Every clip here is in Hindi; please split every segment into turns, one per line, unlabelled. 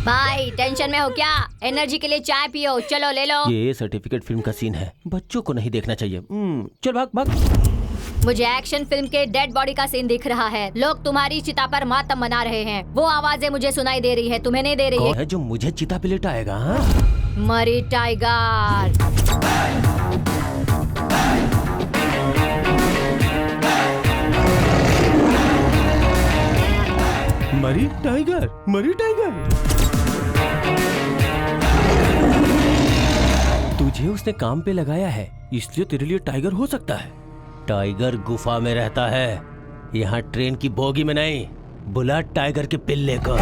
भाई टेंशन में हो क्या? एनर्जी के लिए चाय पियो, चलो ले लो।
ये सर्टिफिकेट फिल्म का सीन है, बच्चों को नहीं देखना चाहिए। चल भाग भाग।
मुझे एक्शन फिल्म के डेड बॉडी का सीन दिख रहा है। लोग तुम्हारी चिता पर मातम मना रहे हैं। वो आवाजें मुझे सुनाई दे रही है, तुम्हें नहीं दे रही
कौन है जो मुझे चिता पे लिटाएगा?
मरी टाइगर।
मरी टाइगर, मरी टाइगर। तुझे उसने काम पे लगाया है, इसलिए तेरे लिए टाइगर हो सकता है। टाइगर गुफा में रहता है, यहाँ ट्रेन की बोगी में नहीं। बुला टाइगर के पिल्ले को।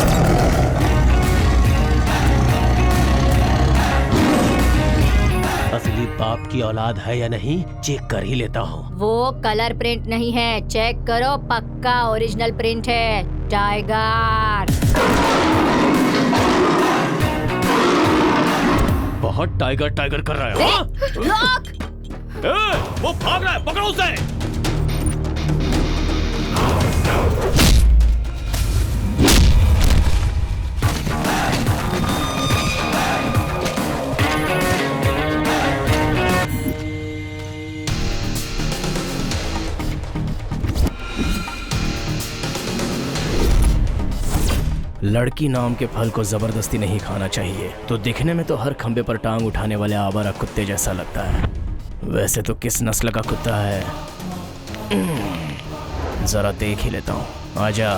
असली बाप की औलाद है या नहीं चेक कर ही लेता हूँ।
वो कलर प्रिंट नहीं है, चेक करो, पक्का ओरिजिनल प्रिंट है। टाइगर।
बहुत टाइगर टाइगर कर रहा है। वो भाग रहा है, पकड़ो उसे।
लड़की नाम के फल को जबरदस्ती नहीं खाना चाहिए। तो दिखने में तो हर खंबे पर टांग उठाने वाले आवारा कुत्ते जैसा लगता है। वैसे तो किस नस्ल का कुत्ता है, जरा देख ही लेता हूँ। आजा।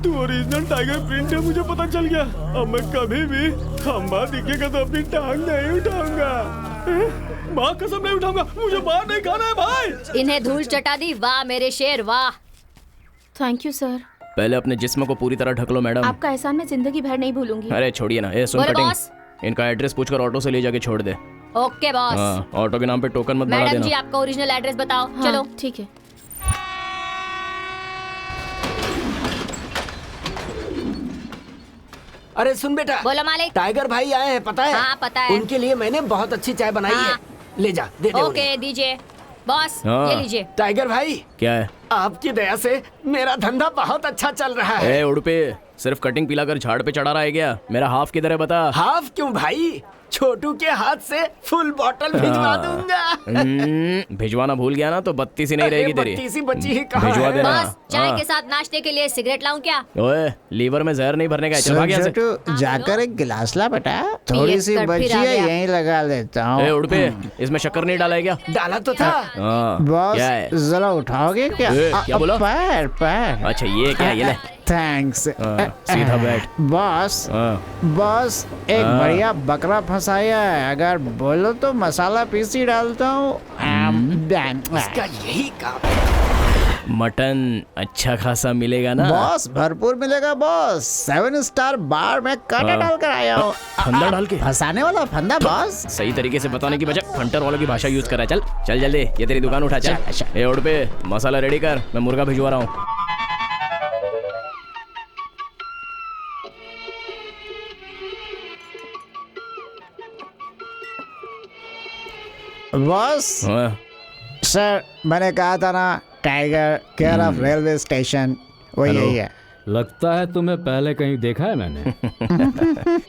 तू ओरिजिनल टाइगर प्रिंट है, मुझे पता चल गया। अब मैं कभी भी खंबा दिखेगा तो अपनी टांग नहीं उठाऊंगा। माँ कसम नहीं उठाऊंगा, मुझे मार नहीं खाना है भाई।
इन्हें धूल चटा दी। वाह मेरे शेर, वाह।
Thank you sir.
पहले अपने जिस्म को पूरी तरह ढक लो मैडम।
आपका एहसान मैं जिंदगी भर नहीं भूलूंगी।
अरे छोड़िए ना। सुन
बोलो
कटिंग,
बॉस।
इनका एड्रेस पूछकर ऑटो से ले जाके छोड़ दे।
Okay boss.
हाँ, ऑटो के नाम पे टोकन मत बढ़ा
मैडम जी
देना।
आपका ओरिजिनल एड्रेस बताओ।
हाँ,
चलो
ठीक है।
अरे सुन बेटा।
बोलो मालिक।
टाइगर भाई आए हैं, पता है?
हाँ पता है।
उनके लिए मैंने बहुत अच्छी चाय बनाई
हाँ।
है। ले जा, दे दे
ओके दीजिए बॉस।
हाँ।
ये लीजिए।
टाइगर भाई,
क्या है?
आपकी दया से मेरा धंधा बहुत अच्छा चल रहा है।
ए उड़पे, सिर्फ कटिंग पिलाकर झाड़ पे चढ़ा रहा है क्या? मेरा हाफ किधर है बता।
हाफ क्यों भाई, छोटू के हाथ से फुल बोतल भिजवा दूंगा।
भिजवाना भूल गया ना तो 32 ही नहीं रहेगी तेरी।
32 ही बची ही कहाँ
भिजवा
है?
देना।
बॉस, चाय
हाँ।
के साथ नाश्ते के लिए सिगरेट लाऊं क्या?
ओए, लीवर में जहर नहीं भरने का है, चल भाग यहाँ से।
छोटू जाकर एक गिलास ला बेटा, थोड़ी सी
कर फिर
बची
आ
है
गया।
यहीं लगा लेता
ए
हूँ।
उड़पे, इसमें शक्कर नहीं डाला है क्या?
डाला तो था।
हाँ,
बॉस
क्या है?
जरा उठाओगे क्या?
ए, क्या बोला?
पैर पैर।
अच्छा ये क्या, ये ले।
थैंक्स।
हाँ, सीधा बैठ।
बॉस
हाँ,
बॉस एक
हाँ।
बढ़िया बकरा फंसाया है, अगर बोलो तो मसाला पीसी डालता हूँ।
इसका यही काम है।
मटन अच्छा खासा मिलेगा ना?
बॉस भरपूर मिलेगा बॉस, 7 स्टार बार में कांटा
हाँ।
डाल कर आया हूँ।
फंदा डाल के?
फंसाने वाला फंदा बॉस।
सही तरीके से बताने की बजाय फंटर वालों की भाषा यूज कर रहा है। चल चल जल्दी, ये तेरी दुकान उठा चल। ए उड़पे, मसाला रेडी कर, मैं मुर्गा भिजवा रहा हूँ।
बॉस
हाँ,
सर मैंने कहा था ना, tiger care of railway station, वो यही है।
लगता है तुम्हें पहले कहीं देखा है मैंने।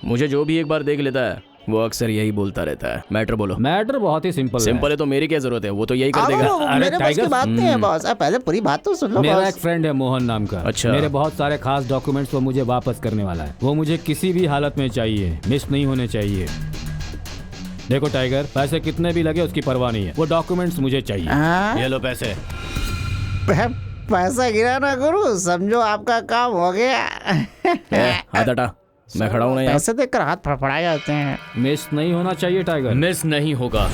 मुझे जो भी एक बार देख लेता है वो अक्सर यही बोलता रहता है। मैटर बोलो।
मैटर बहुत ही सिंपल
सिंपल है तो मेरी क्या जरूरत है, वो तो यही कर देगा।
अरे
मेरे बस की
टाइगर,
बात नहीं है बॉस, आप पहले पूरी बात तो सुन लो
मेरा
बॉस।
एक फ्रेंड है मोहन नाम का।
अच्छा।
मेरे बहुत सारे खास डॉक्यूमेंट्स वो मुझे वापस करने वाला है। वो मुझे किसी भी हालत में चाहिए, मिस नहीं होने चाहिए। देखो टाइगर, पैसे कितने भी लगे उसकी परवाह नहीं है, वो डॉक्यूमेंट्स मुझे चाहिए।
हाँ?
ये लो पैसे।
पैसा गिरा ना गुरु, समझो आपका काम हो गया।
हाथ हटा, मैं खड़ा हूँ ना यहाँ।
पैसे देखकर हाथ फड़फड़ाए जाते हैं।
मिस नहीं होना चाहिए टाइगर।
मिस नहीं होगा,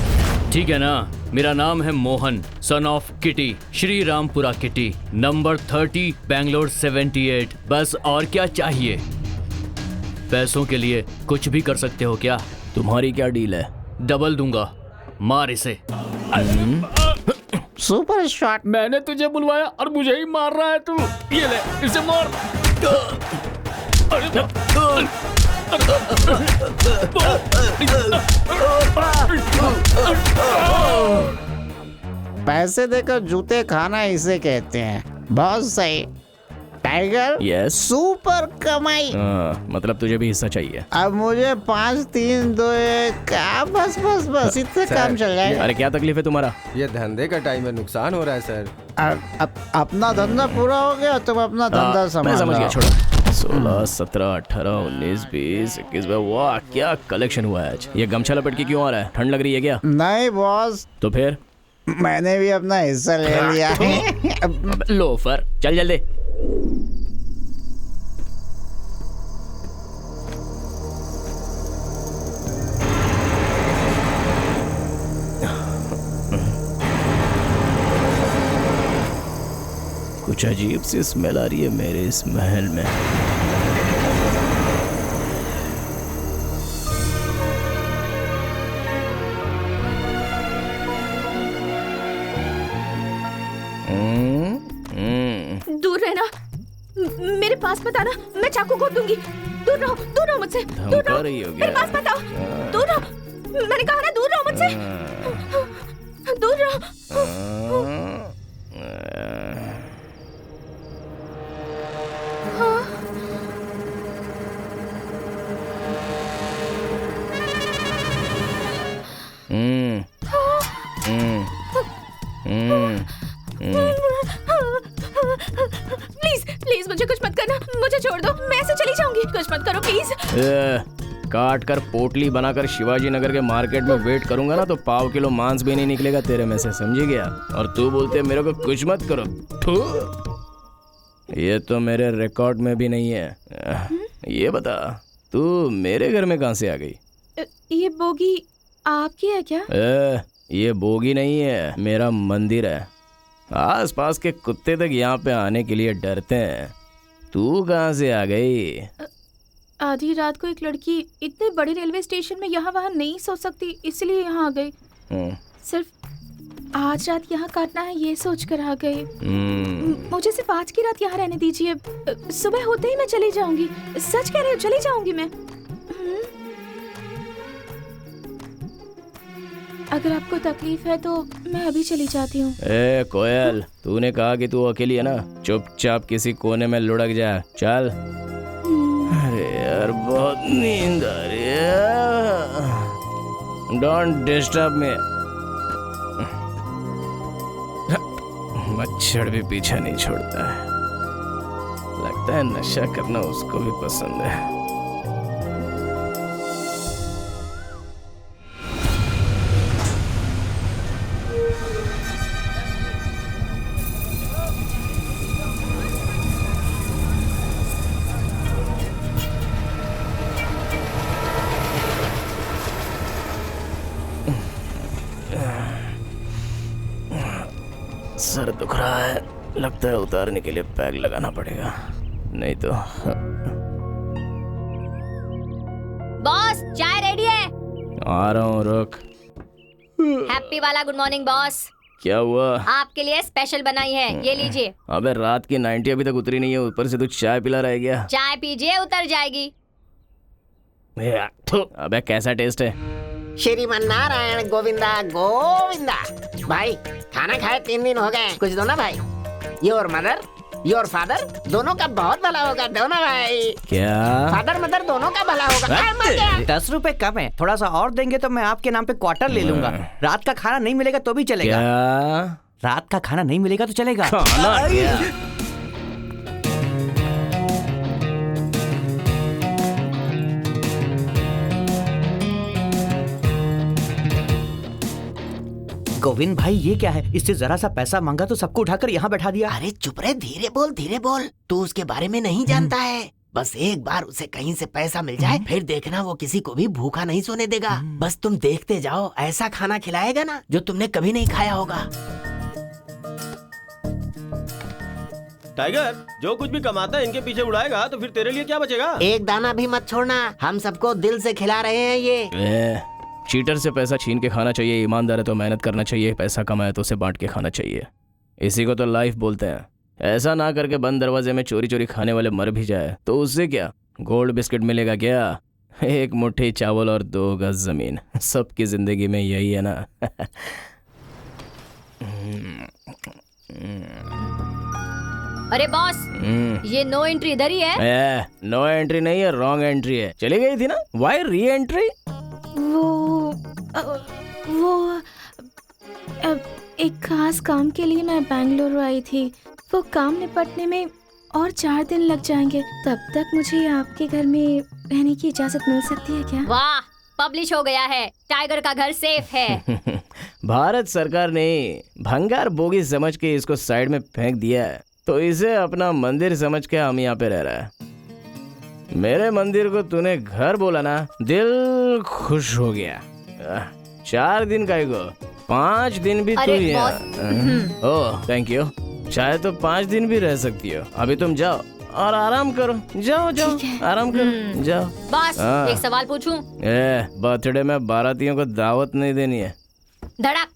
ठीक है ना? मेरा नाम है Mohan, son of kitty, Shri Rampura kitty, number 30, Bangalore 78। बस और क्या चाहिए? पैसों के लिए कुछ भी कर सकते हो क्या?
तुम्हारी क्या डील है?
डबल दूंगा, मार इसे।
Super shot.
मैंने तुझे बुलवाया और मुझे ही मार रहा है तू। ये ले, इसे मार।
पैसे देकर जूते खाना इसे कहते हैं। बहुत सही टाइगर।
यस।
सुपर कमाई।
मतलब तुझे भी हिस्सा चाहिए?
अब मुझे 5 3 2 1 बस बस बस इतने काम चल जाएगा।
अरे क्या तकलीफ है तुम्हारा?
ये धंधे का टाइम में नुकसान हो रहा है सर।
अपना धंधा पूरा हो गया, तुम अपना धंधा
मैं
संभालो।
समझ गया, छोड़ो। 16, 17, 18, 19, 20, 21, वाह क्या कलेक्शन हुआ है आज। ये गमछा लपेट के क्यों आ रहा है? ठंड लग रही है क्या?
नहीं बॉस,
तो फिर
मैंने भी अपना हिस्सा ले लिया है।
लोफर, चल जल्दी। कुछ अजीब सी स्मेल आ रही है मेरे इस महल में।
दूर रहना, मेरे पास मत आना, मैं चाकू घोट दूंगी। दूर रहो मुझसे। दूर
धमका
रहो,
रही हो
मेरे
क्या?
पास मत आओ। दूर रहो, मैंने कहा ना दूर रहो मुझसे। दूर रहो। प्लीज प्लीज मुझे कुछ मत करना, मुझे छोड़ दो, मैं ऐसे चली जाऊंगी। कुछ मत करो प्लीज।
काट कर पोटली बनाकर शिवाजी नगर के मार्केट में वेट करूंगा ना तो पाव किलो मांस भी नहीं निकलेगा तेरे में से, समझी गया? और तू बोलते मेरे को कुछ मत करो। थू। ये तो मेरे रिकॉर्ड में भी नहीं है। ये बता, तू मेरे घर में कहां से आ गई?
ये बोगी आपकी है क्या?
ये बोगी नहीं है, मेरा मंदिर है। आस पास के कुत्ते तक यहाँ पे आने के लिए डरते हैं। तू कहाँ से आ गई?
आधी रात को एक लड़की इतने बड़े रेलवे स्टेशन में यहाँ वहाँ नहीं सो सकती, इसलिए यहाँ आ गई। सिर्फ आज रात यहाँ काटना है ये सोच कर आ गई। मुझे सिर्फ आज की रात यहाँ रहने दीजिए, सुबह होते ही मैं चली जाऊंगी। सच कह रही हूँ, चली जाऊंगी मैं। अगर आपको तकलीफ है तो मैं अभी चली जाती हूँ।
ए कोयल, तूने कहा कि तू अकेली है ना, चुपचाप किसी कोने में लुढ़क जा, चल। अरे यार बहुत नींद आ रही है। Don't disturb me. मच्छर भी पीछा नहीं छोड़ता है, लगता है नशा करना उसको भी पसंद है। सर दुख रहा है, लगता है उतारने के लिए पैक लगाना पड़ेगा, नहीं तो।
बॉस चाय रेडी है।
आ रहा हूँ, रुक।
हैप्पी वाला गुड मॉर्निंग बॉस।
क्या हुआ?
आपके लिए स्पेशल बनाई है, ये लीजिए।
अबे रात की 90 अभी तक उतरी नहीं है, ऊपर से तू चाय पिला रह गया।
चाय पीजिए, उतर जाएगी।
अबे कैसा टेस्ट है?
श्रीमान नारायण गोविंदा गोविंदा। भाई खाना खाए 3 दिन हो गए, कुछ दो ना भाई। योर मदर योर फादर दोनों का बहुत भला होगा, दो ना भाई।
क्या?
फादर मदर दोनों का भला होगा।
10 रुपए कम है, थोड़ा सा और देंगे तो मैं आपके नाम पे क्वार्टर ले लूंगा। रात का खाना नहीं मिलेगा तो भी चलेगा।
क्या?
रात का खाना नहीं मिलेगा तो चलेगा।
खाना क्या?
गोविंद भाई ये क्या है? इससे जरा सा पैसा मांगा तो सबको उठाकर यहाँ बैठा दिया।
अरे चुप रहे, धीरे बोल धीरे बोल। तू उसके बारे में नहीं जानता है। बस एक बार उसे कहीं से पैसा मिल जाए, फिर देखना वो किसी को भी भूखा नहीं सोने देगा। बस तुम देखते जाओ, ऐसा खाना खिलाएगा ना जो तुमने कभी नहीं खाया होगा।
टाइगर, जो कुछ भी कमाता है इनके पीछे उड़ाएगा तो फिर तेरे लिए क्या बचेगा?
एक दाना भी मत छोड़ना, हम सबको दिल से खिला रहे हैं ये।
चीटर से पैसा छीन के खाना चाहिए, ईमानदार है तो मेहनत करना चाहिए, पैसा कमाए तो उसे बांट के खाना चाहिए। इसी को तो लाइफ बोलते हैं। ऐसा ना करके बंद दरवाजे में चोरी चोरी खाने वाले मर भी जाए तो उससे क्या, गोल्ड बिस्किट मिलेगा क्या? एक मुट्ठी चावल और 2 गज जमीन। सबकी जिंदगी में यही है ना।
अरे बॉस, ये नो एंट्री इधर ही है।
नो एंट्री नहीं है, रॉन्ग एंट्री है। चली गई थी ना, वाई री एंट्री?
वो एक खास काम के लिए मैं बेंगलुरु आई थी। वो काम निपटने में और 4 दिन लग जाएंगे। तब तक मुझे आपके घर में रहने की इजाजत मिल सकती है क्या?
वाह, पब्लिश हो गया है, टाइगर का घर सेफ है।
भारत सरकार ने भंगार बोगी समझ के इसको साइड में फेंक दिया है, तो इसे अपना मंदिर समझ के हम यहाँ पे रह रहा है। मेरे मंदिर को तूने घर बोला ना, दिल खुश हो गया। 4 दिन का को 5 दिन भी तू यहाँ। Oh thank you. चाहे तो 5 दिन भी रह सकती हो। अभी तुम जाओ और आराम करो। जाओ जाओ आराम करो, जाओ।
बॉस एक सवाल पूछूं?
बर्थडे में बारातियों को दावत नहीं देनी है।
धड़क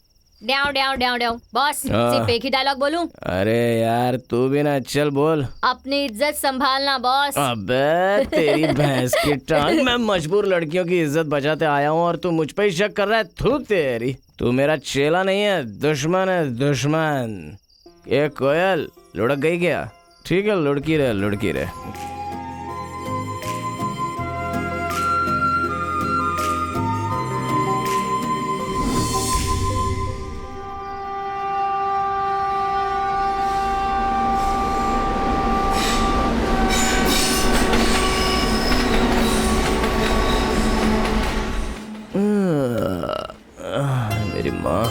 ड्याव ड्याव ड्याव ड्याव। बॉस सिर्फ एक ही डायलॉग बोलूं?
अरे यार तू भी ना, चल बोल।
अपनी इज्जत संभालना बॉस।
अबे तेरी भैंस की टांग। मैं मजबूर लड़कियों की इज्जत बचाते आया हूँ और तू मुझ पे ही शक कर रहा है? थू तेरी। तू मेरा चेला नहीं है, दुश्मन है, दुश्मन। ये कोयल लुढ़क गई क्या? ठीक है, लुढ़की रहे, लुढ़की रहे। मेरी माँ।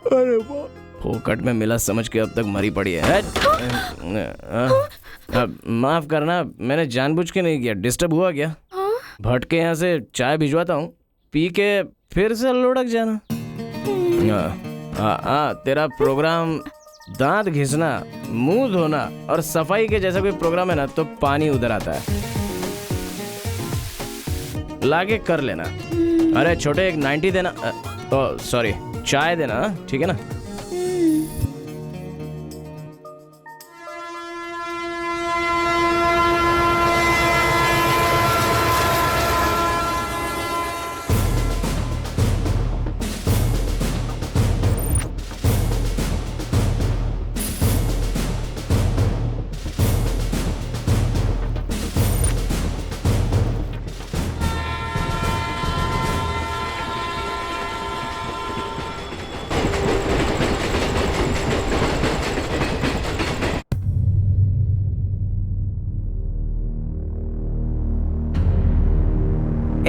अरे वाह, फोकट में मिला समझ के अब तक मरी पड़ी है। माफ करना, मैंने जानबूझ के नहीं किया। डिस्टर्ब हुआ क्या? भटके यहाँ से चाय भिजवाता हूँ, पी के फिर से लुढ़क जाना। तेरा प्रोग्राम दांत घिसना, मुंह धोना और सफाई के जैसा कोई प्रोग्राम है ना तो पानी उधर आता है, लाके कर लेना। अरे छोटे एक 90 देना, सॉरी चाय देना, ठीक है ना?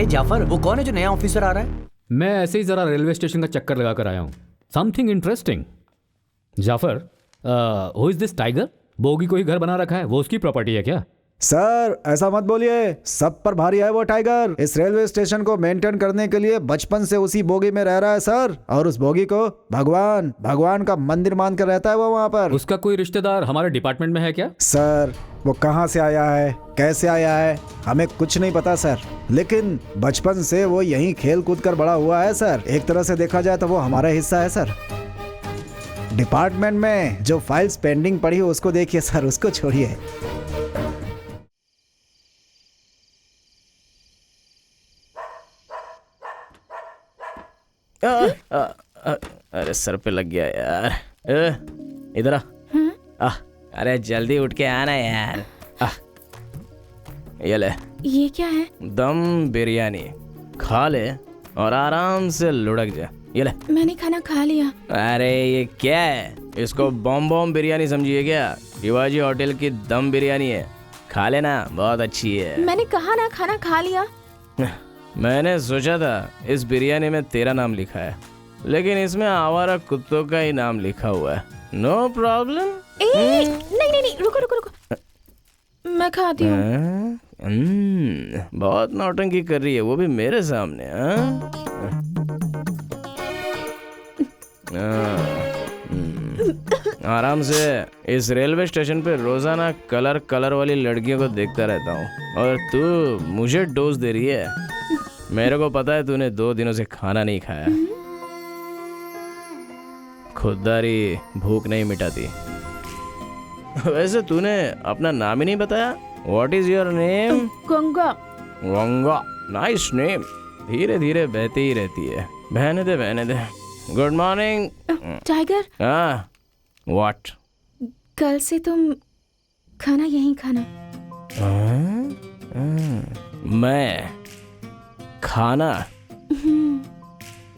ए जाफर, वो कौन है जो नया ऑफिसर आ रहा है?
मैं ऐसे ही जरा रेलवे स्टेशन का चक्कर लगा कर आया हूँ। Something interesting. Jafar, who is this tiger? Bogie को ही घर बना रखा है, वो उसकी प्रॉपर्टी है क्या?
सर ऐसा मत बोलिए, सब पर भारी है वो टाइगर। इस रेलवे स्टेशन को मेंटेन करने के लिए बचपन से उसी बोगी में रह रहा है सर, और उस बोगी को भगवान का मंदिर मान कर रहता है वो वहाँ पर।
उसका कोई रिश्तेदार हमारे डिपार्टमेंट में है क्या?
सर वो कहाँ से आया है, कैसे आया है, हमें कुछ नहीं पता सर, लेकिन बचपन से वो यहीं खेल कूद कर बड़ा हुआ है सर। एक तरह से देखा जाए तो वो हमारा हिस्सा है सर। डिपार्टमेंट में जो फाइल्स पेंडिंग पड़ी है उसको देखिए सर, उसको छोड़िए।
अरे सर पे लग गया यार। इधर आ। अरे जल्दी उठ के आना यार। ये ले,
ये क्या है?
दम बिरयानी, खा ले और आराम से लुढ़क जा। ये ले।
मैंने खाना खा लिया।
अरे ये क्या है? इसको बॉम बिरयानी समझिए क्या? शिवाजी होटल की दम बिरयानी है, खा लेना, बहुत अच्छी है।
मैंने कहा ना खाना खा लिया।
मैंने सोचा था इस बिरयानी में तेरा नाम लिखा है, लेकिन इसमें आवारा कुत्तों का ही नाम लिखा हुआ है। No problem.
नहीं, रुको। मैं खाती हूँ।
बहुत नौटंकी कर रही है, वो भी मेरे सामने। आराम से। इस रेलवे स्टेशन पे रोजाना कलर वाली लड़कियों को देखता रहता हूँ, और तू मुझे डोज दे रही है। मेरे को पता है तूने 2 दिनों से खाना नहीं खाया। खुददारी भूख नहीं मिटाती। वैसे तूने अपना नाम ही नहीं बताया। What is your name?
Ganga.
Ganga, nice name. धीरे धीरे बहती ही रहती है। बहने दे। Good morning
tiger.
व्हाट?
कल से तुम खाना यहीं खाना।
मैं खाना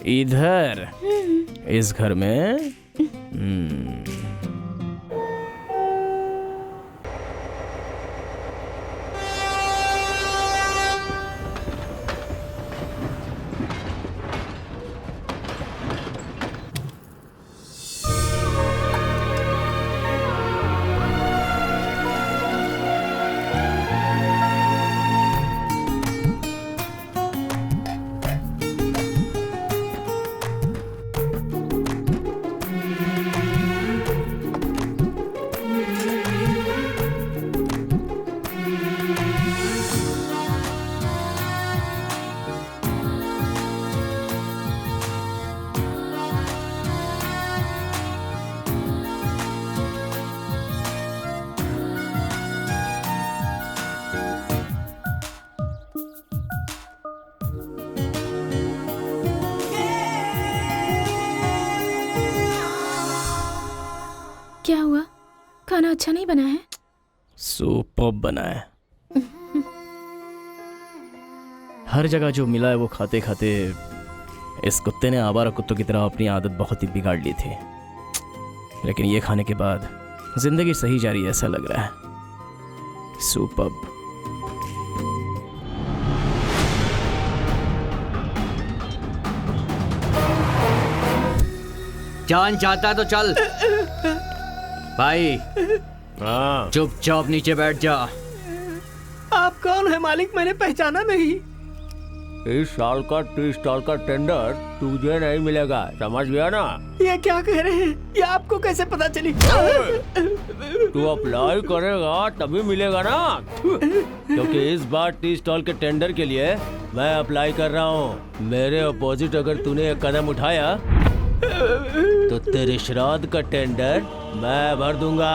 इधर इस घर में?
क्या हुआ? खाना अच्छा नहीं बना है?
सुपर्ब बना है। हर जगह जो मिला है वो खाते खाते इस कुत्ते ने आवारा कुत्तों की तरह अपनी आदत बहुत ही बिगाड़ ली थी, लेकिन ये खाने के बाद जिंदगी सही जा रही है ऐसा लग रहा है। सुपर्ब।
जान चाहता है तो चल भाई। चुपचाप नीचे बैठ जा।
आप कौन है मालिक? मैंने पहचाना नहीं।
इस साल का 30 साल का टेंडर तुझे नहीं मिलेगा, समझ गया ना?
ये क्या कह रहे हैं? ये आपको कैसे पता चली?
तू अप्लाई करेगा तभी मिलेगा ना, क्योंकि इस बार 30 स्टॉल के टेंडर के लिए मैं अप्लाई कर रहा हूँ। मेरे अपोजिट अगर तूने एक कदम उठाया तो तेरे श्राद्ध का टेंडर मैं भर दूंगा।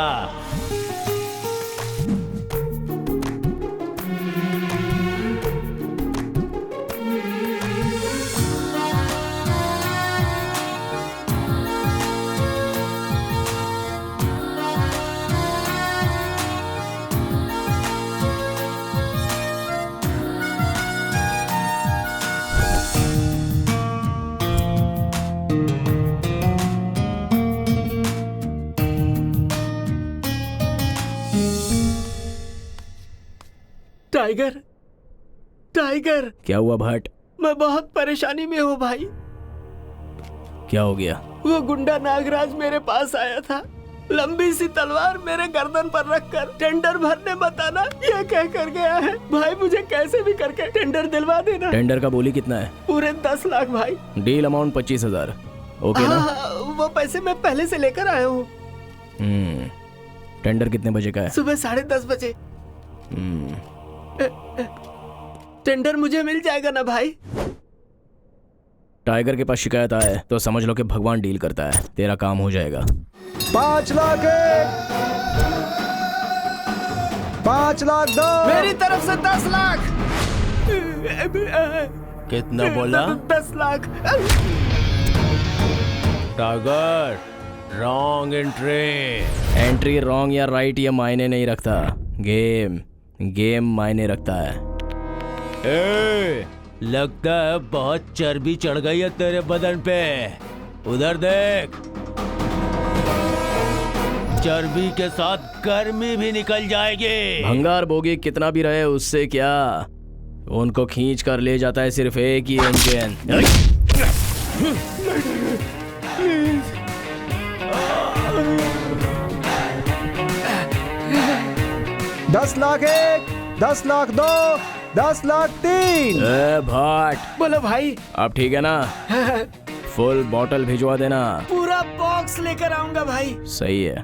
टाइगर,
क्या हुआ भट्ट?
मैं बहुत परेशानी में हूँ भाई।
क्या हो गया?
वो गुंडा नागराज मेरे पास आया था, लंबी सी तलवार मेरे गर्दन पर रखकर टेंडर भरने बताना ये कह कर गया है। भाई मुझे कैसे भी करके टेंडर दिलवा देना।
टेंडर का बोली कितना है?
पूरे 10 लाख भाई।
Deal amount 25,000। ओके ना?
वो पैसे मैं पहले से लेकर आया हूँ।
टेंडर कितने बजे का है?
सुबह 10:30 बजे। टेंडर मुझे मिल जाएगा ना भाई?
टाइगर के पास शिकायत आए तो समझ लो कि भगवान डील करता है, तेरा काम हो जाएगा।
5 लाख 5 लाख दो।
मेरी तरफ से 10 लाख।
कितना बोला?
10 lakh.
Tiger, wrong entry.
Entry wrong या राइट ये मायने नहीं रखता, गेम मायने रखता है।
लगता है बहुत चर्बी चढ़ गई है तेरे बदन पे। उधर देख, चर्बी के साथ गर्मी भी निकल जाएगी।
भंगार बोगी कितना भी रहे उससे क्या, उनको खींच कर ले जाता है सिर्फ एक ही इंजन।
10 लाख 1, 10 लाख 2, 10 लाख 3।
भाट
बोलो भाई।
अब ठीक है ना? फुल बॉटल भिजवा देना।
पूरा बॉक्स लेकर आऊंगा भाई।
सही है।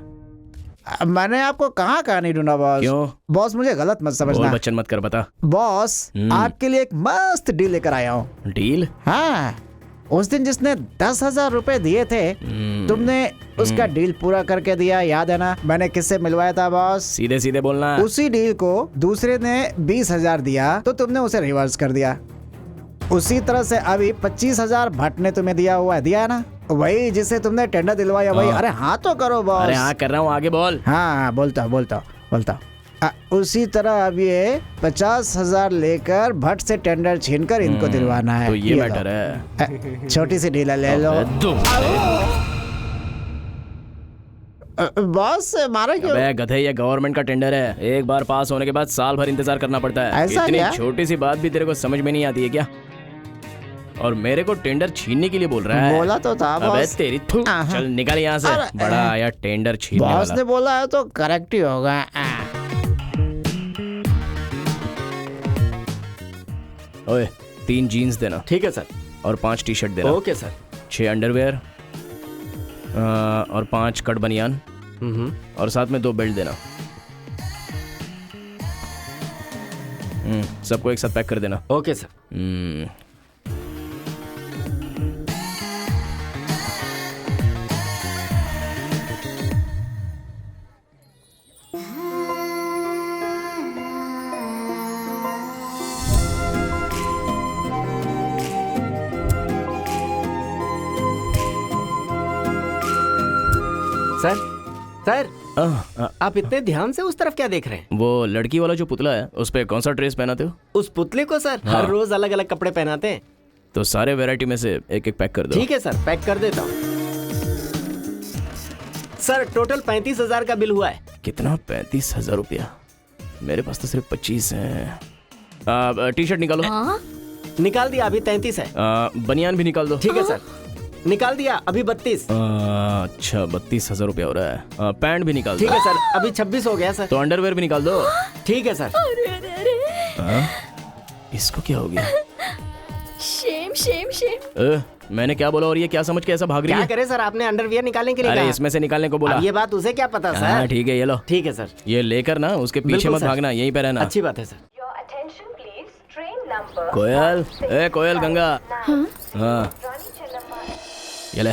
मैंने आपको कहाँ नहीं ढूंढा बॉस।
क्यों?
बॉस मुझे गलत मत समझना।
बच्चन मत कर, बता।
बॉस आपके लिए एक मस्त डील लेकर आया हूँ।
डील?
हाँ, उस दिन जिसने 10,000 रुपए दिए थे, तुमने उसका डील पूरा करके दिया, याद है ना? मैंने किससे मिलवाया था बॉस?
सीधे सीधे बोलना।
उसी डील को दूसरे ने 20,000 दिया तो तुमने उसे रिवर्स कर दिया। उसी तरह से अभी 25,000 भट्ट ने तुम्हें दिया हुआ है, दिया है ना? वही जिसे तुमने टेंडर दिलवाया वही। अरे हाँ तो करो बॉस।
अरे हाँ कर रहा हूँ, आगे बोल।
हाँ बोलता। उसी तरह अब ये 50,000 लेकर भट्ट से टेंडर छीनकर इनको दिलवाना है।
तो ये मैटर है।
छोटी सी डील ले लो। बॉस मारा क्यों?
अबे गधे, ये गवर्नमेंट का टेंडर है, एक बार पास होने के बाद साल भर इंतजार करना पड़ता है।
ऐसा
इतनी
क्या?
छोटी सी बात भी तेरे को समझ में नहीं आती है क्या? और मेरे को टेंडर छीनने के लिए बोल रहा है?
बोला तो था
अबे
बॉस।
तेरी थू, चल निकल यहाँ से। बड़ा आया टेंडर छीनने
बॉस
वाला।
ने बोला है तो करेक्ट ही होगा।
ओए 3 जीन्स देना।
ठीक है सर।
और 5 टी-शर्ट देना।
Okay sir.
6 अंडरवेयर और 5 कट बनियान और साथ में 2 बेल्ट देना। सबको एक साथ पैक कर देना।
Okay sir. सर आप इतने ध्यान से उस तरफ क्या देख रहे हैं?
वो लड़की वाला जो पुतला है उस पे कौन सा ड्रेस पहनाते हो?
उस पुतले को सर हर रोज अलग अलग कपड़े पहनाते हैं।
तो सारे वैरायटी में से एक एक पैक कर दो।
ठीक है सर, पैक कर देता हूँ। सर टोटल 35,000 का बिल हुआ है।
कितना? 35,000 रुपया? मेरे पास तो सिर्फ 25 है। टी-शर्ट निकालो।
निकाल दिया, अभी 33 है।
बनियान भी निकाल दो।
ठीक है सर, निकाल दिया, अभी 32।
अच्छा 32,000 रुपया हो रहा है। पैंट भी निकाल दो।
ठीक है सर, अभी 26 हो गया सर।
तो अंडरवेयर भी निकाल दो।
ठीक है सर।
इसको क्या हो गया?
शेम।
मैंने क्या बोला और ये क्या समझ के ऐसा भाग रही है?
क्या करे सर, आपने अंडरवियर निकालने के लिए
अरे
कहा।
इसमें से निकालने को बोला।
अब ये बात उसे क्या पता सर।
हाँ ठीक है, ये लो।
ठीक है सर।
ये लेकर ना उसके पीछे
बिल्कुल
मत
सर।
भागना, यहीं पे रहना।
अच्छी बात है सर।
कोयल, कोयल गंगा। हाँ ये ले।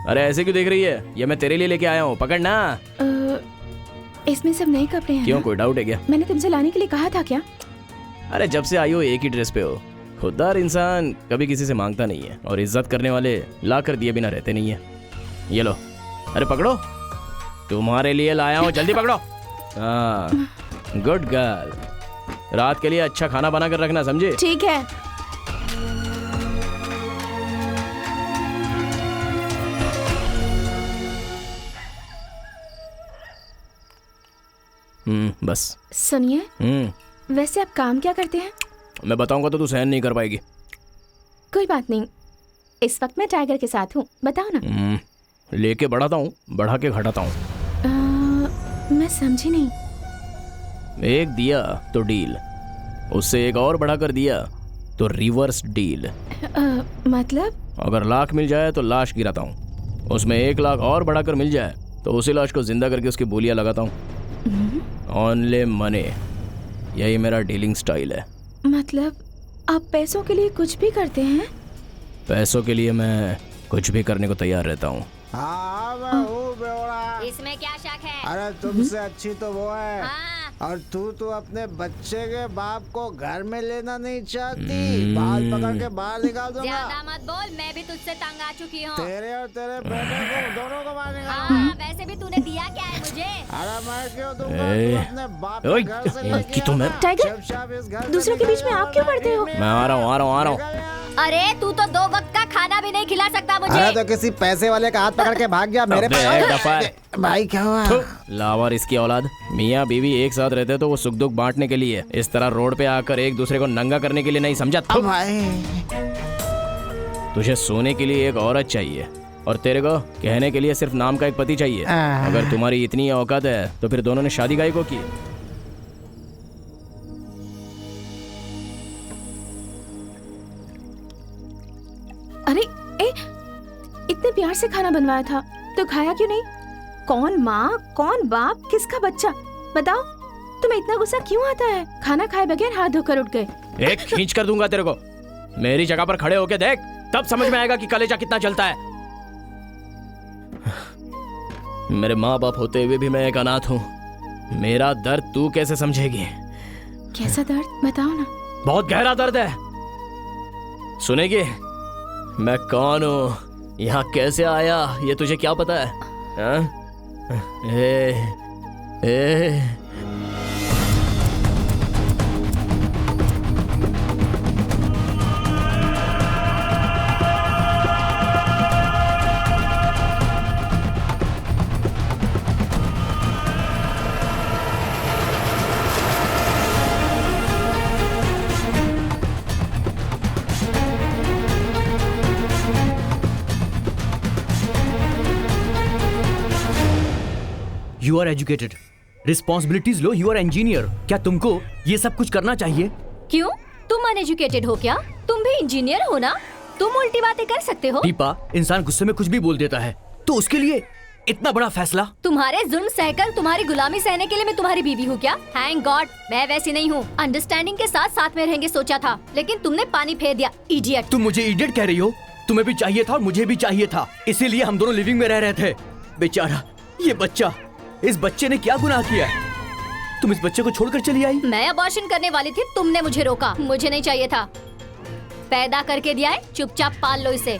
अरे ऐसे क्यों देख रही है? ये मैं तेरे लिए लेके आया हूँ, पकड़ना।
इसमें सब नए कपड़े हैं।
क्यों, कोई डाउट है क्या?
मैंने तुमसे लाने के लिए कहा था क्या?
अरे जब से आई हो एक ही ड्रेस पे हो। खुददार इंसान कभी किसी से मांगता नहीं है और इज्जत करने वाले ला कर दिए बिना रहते नहीं है। ये लो। अरे पकड़ो, तुम्हारे लिए लाया हूँ, जल्दी पकड़ो। हाँ गुड गर्ल। रात के लिए अच्छा खाना बना कर रखना, समझे?
ठीक है।
बस।
सुनिए, वैसे आप काम क्या करते हैं?
मैं बताऊंगा तो तू सहन नहीं कर पाएगी।
कोई बात नहीं, इस वक्त मैं टाइगर के साथ हूँ, बताओ ना।
लेके बढ़ाता हूँ, बढ़ा के घटाता हूँ।
मैं समझी नहीं।
एक दिया तो डील, उससे एक और बढ़ा कर दिया तो रिवर्स डील।
मतलब?
अगर लाख मिल जाए तो लाश गिराता हूँ, उसमें 1 लाख और बढ़ाकर मिल जाए तो उसी लाश को जिंदा करके उसकी बोलियां लगाता हूँ। ऑनली मनी, यही मेरा डीलिंग स्टाइल है।
मतलब आप पैसों के लिए कुछ भी करते हैं?
पैसों के लिए मैं कुछ भी करने को तैयार रहता हूँ।
हाँ मैं हूँ बेवड़ा।
इसमें क्या शक है?
अरे तुमसे अच्छी तो वो है।
हाँ।
और तू अपने बच्चे के बाप को घर में लेना नहीं चाहती। बाल पकड़ के बाहर निकाल दूंगा।
ज्यादा मत बोल, मैं भी तुझसे तंग आ चुकी हूँ।
तेरे और तेरे बेटे को दोनों को मार निकालूंगा।
हाँ, वैसे भी तूने दिया क्या है मुझे?
अरे मैं क्यों दूंगा? तू अपने बाप के घर से लेके
तो मैं
टाइगर, दूसरों के बीच में आप क्यों पड़ते हो?
मैं आ रहा हूँ।
अरे तू तो 2 वक्त का खाना भी नहीं खिला सकता मुझे।
अरे तो किसी पैसे वाले का हाथ पकड़ के भाग गया मेरे पास। भाई क्या हुआ?
लावार इसकी औलाद। मियाँ बीवी एक साथ रहते तो वो सुख दुख बांटने के लिए, इस तरह रोड पे आकर एक दूसरे को नंगा करने के लिए नहीं, समझा? तुझे सोने के लिए एक औरत चाहिए और तेरे को कहने के लिए सिर्फ नाम का एक पति चाहिए। अगर तुम्हारी इतनी औकात है तो फिर दोनों ने शादी काहे को की?
अरे इतने प्यार से खाना बनवाया था तो खाया क्यों नहीं? कौन माँ, कौन बाप, किसका बच्चा? बताओ, तुम्हें इतना गुस्सा क्यों आता है? खाना खाए बगैर हाथ धोकर उठ गए।
एक खींच कर दूंगा तेरे को। मेरी जगह पर खड़े होके देख, तब समझ में आएगा कि कलेजा कितना जलता है। मेरे माँ बाप होते हुए भी मैं एक अनाथ हूँ। मेरा दर्द तू कैसे समझेगी?
कैसा दर्द, बताओ ना।
बहुत गहरा दर्द है। सुनेगी? मैं कौन हूँ, यहाँ कैसे आया, ये तुझे क्या पता है? हाँ?
You are educated, responsibilities low, you are engineer। क्या तुमको ये सब कुछ करना चाहिए?
क्यों? तुम अनएजुकेटेड हो क्या? तुम भी इंजीनियर हो ना? तुम उल्टी बातें कर सकते हो?
दीपा, इंसान गुस्से में कुछ भी बोल देता है, तो उसके लिए इतना बड़ा फैसला?
तुम्हारे जुल्म सहकर तुम्हारी गुलामी सहने के लिए मैं तुम्हारी बीवी हूँ क्या? थैंक गॉड मैं वैसी नहीं हूँ। अंडरस्टैंडिंग के साथ साथ में रहेंगे सोचा था, लेकिन तुमने पानी फेर दिया, इडियट।
तुम मुझे इडियट कह रही हो? तुम्हें भी चाहिए था और मुझे भी चाहिए था, इसीलिए हम दोनों लिविंग में रह रहे थे। बेचारा ये बच्चा, इस बच्चे ने क्या गुनाह किया है? तुम इस बच्चे को छोड़कर चली आई।
मैं अबॉर्शन करने वाली थी, तुमने मुझे रोका। मुझे नहीं चाहिए था, पैदा करके दिया है, चुपचाप पाल लो इसे।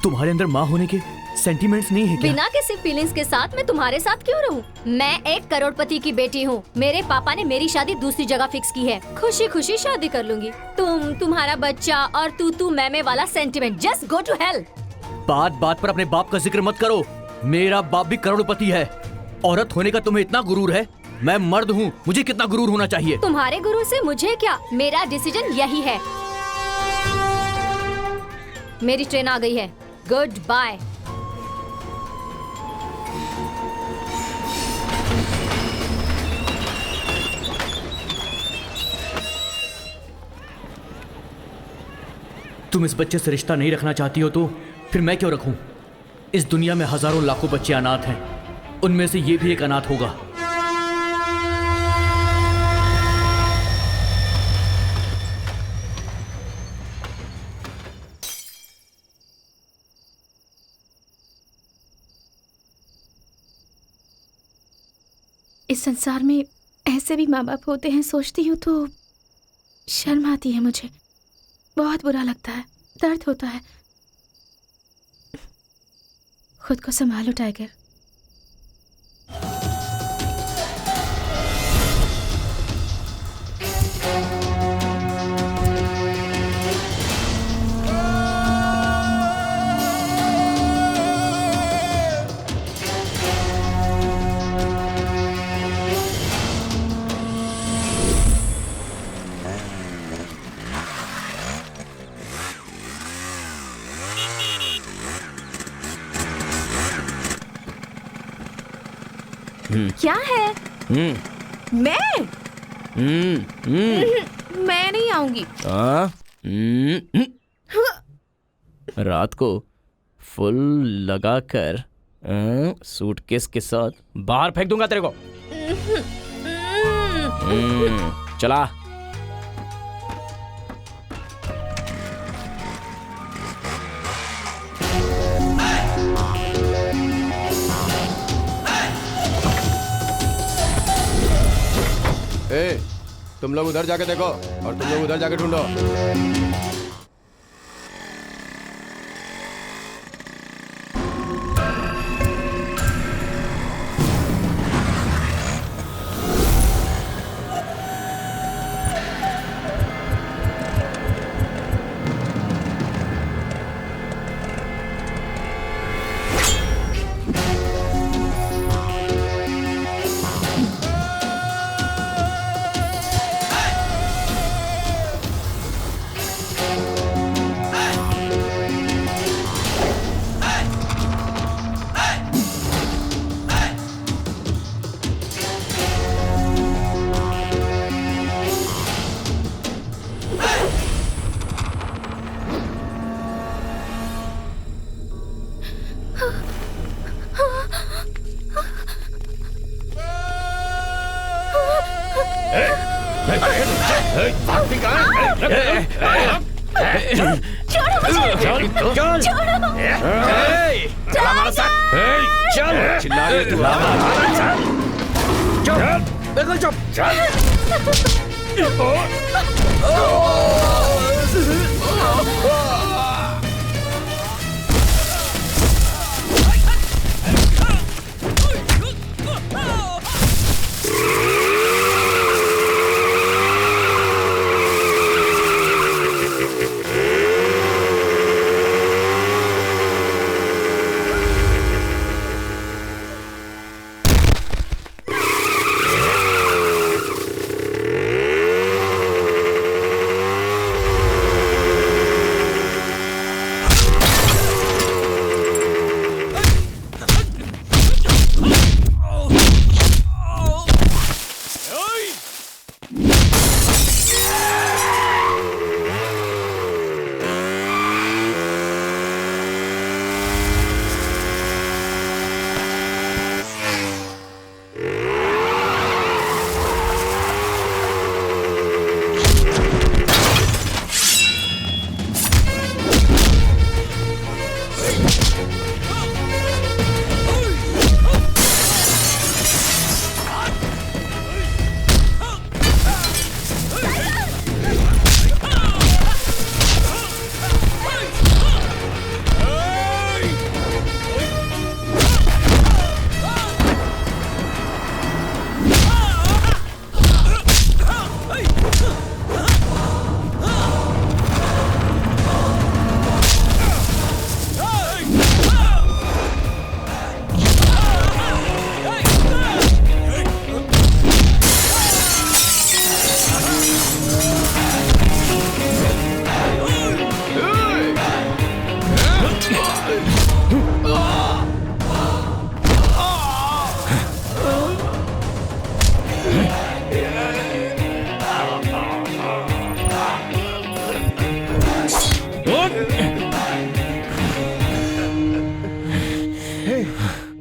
तुम्हारे अंदर माँ होने के सेंटीमेंट्स नहीं है क्या?
बिना किसी फीलिंग्स के साथ मैं तुम्हारे साथ क्यों रहूं? मैं एक करोड़पति की बेटी हूँ। मेरे पापा ने मेरी शादी दूसरी जगह फिक्स की है। खुशी खुशी शादी कर लूंगी। तुम्हारा बच्चा और तू मैं वाला sentiment, just go to hell.
बात बात पर अपने बाप का जिक्र मत करो। मेरा बाप भी करोड़पति है। औरत होने का तुम्हें इतना गुरूर है? मैं मर्द हूँ, मुझे कितना गुरूर होना चाहिए?
तुम्हारे गुरु से मुझे क्या, मेरा डिसीजन यही है। मेरी ट्रेन आ गई है, गुड बाय।
तुम इस बच्चे से रिश्ता नहीं रखना चाहती हो तो फिर मैं क्यों रखूं? इस दुनिया में हजारों लाखों बच्चे अनाथ हैं, उनमें से ये भी एक अनाथ होगा।
इस संसार में ऐसे भी माँ बाप होते हैं, सोचती हूँ तो शर्म आती है मुझे। बहुत बुरा लगता है, दर्द होता है। खुद को संभालो टाइगर। क्या है?
हम्म
मैं मैं नहीं आऊंगी।
रात को फुल लगाकर सूटकेस के साथ बाहर फेंक दूंगा तेरे को। चला।
ए, तुम लोग उधर जाके देखो और तुम लोग उधर जाके ढूंढो।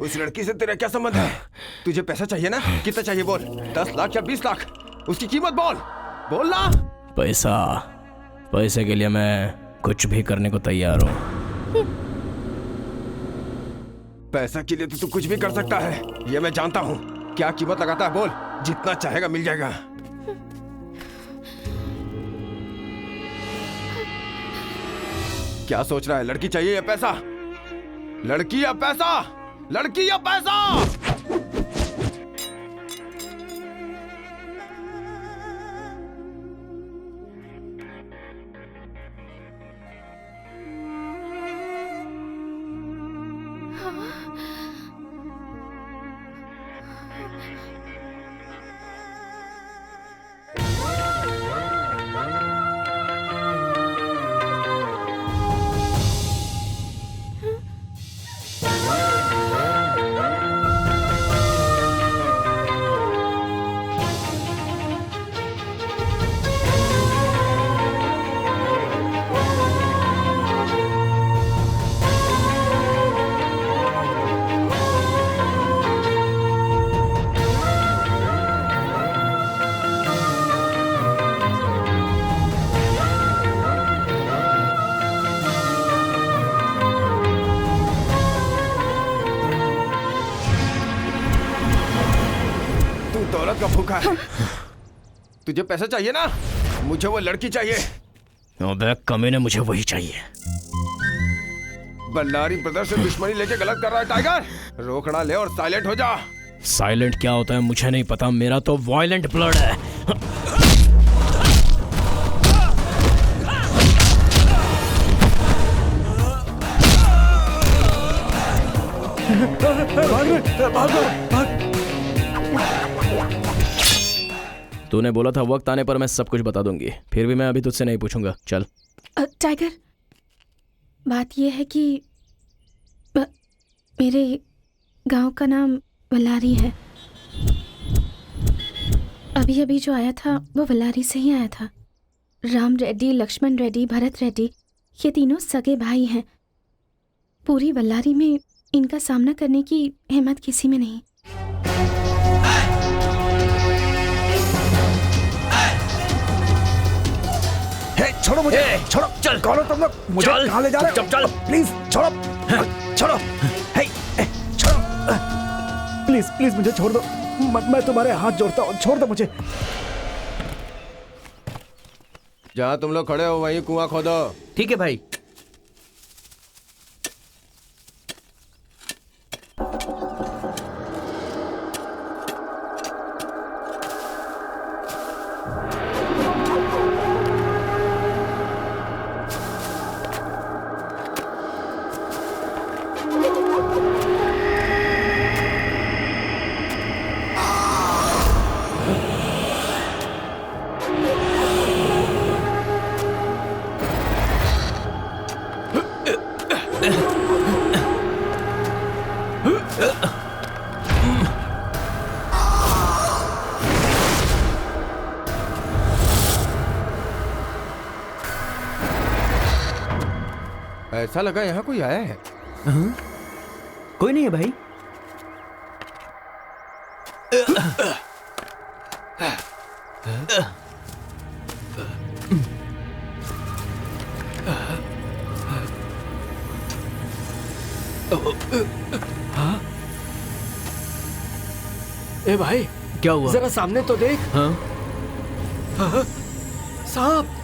उस लड़की से तेरा क्या संबंध है? तुझे पैसा चाहिए ना? कितना चाहिए बोल? 10 लाख या 20 लाख? उसकी कीमत बोल, बोल ना।
पैसे के लिए मैं कुछ भी करने को तैयार हूँ।
पैसा के लिए तो तू कुछ भी कर सकता है, ये मैं जानता हूँ। क्या कीमत लगाता है बोल? जितना चाहेगा मिल जाएगा। क्या सोच रहा है? लड़की चाहिए या पैसा? लड़की या पैसा? लड़की या पैसा?
औलाद का भूखा है। तुझे पैसा चाहिए ना, मुझे वो लड़की चाहिए।
अबे कमीने, मुझे वही चाहिए।
बल्लारी ब्रदर से दुश्मनी लेके गलत कर रहा है टाइगर। रोकड़ा ले और साइलेंट हो जा।
साइलेंट क्या होता है मुझे नहीं पता, मेरा तो वायलेंट ब्लड है। तूने बोला था वक्त आने पर मैं सब कुछ बता दूंगी, फिर भी मैं अभी तुझसे नहीं पूछूंगा। चल।
टाइगर, बात यह है कि मेरे गांव का नाम वल्लारी है। अभी अभी जो आया था वो वल्लारी से ही आया था। राम रेड्डी, लक्ष्मण रेड्डी, भरत रेड्डी, ये तीनों सगे भाई हैं। पूरी वल्लारी में इनका सामना करने की हिम्मत किसी में नहीं।
छोड़ो मुझे, छोड़ो। चल, कौन हो तुम लोग? मुझे कहाँ ले जा रहे हो? चल, प्लीज छोड़ो, छोड़ो, छोड़ो, प्लीज प्लीज मुझे छोड़ दो। मैं तुम्हारे हाथ जोड़ता हूँ, छोड़ दो मुझे।
जहाँ तुम लोग खड़े हो वहीं कुआं खोदो।
ठीक है भाई।
ऐसा लगा यहाँ कोई आया है।
कोई नहीं है भाई।
ए भाई,
क्या हुआ?
जरा सामने तो देख।
हाँ?
सांप।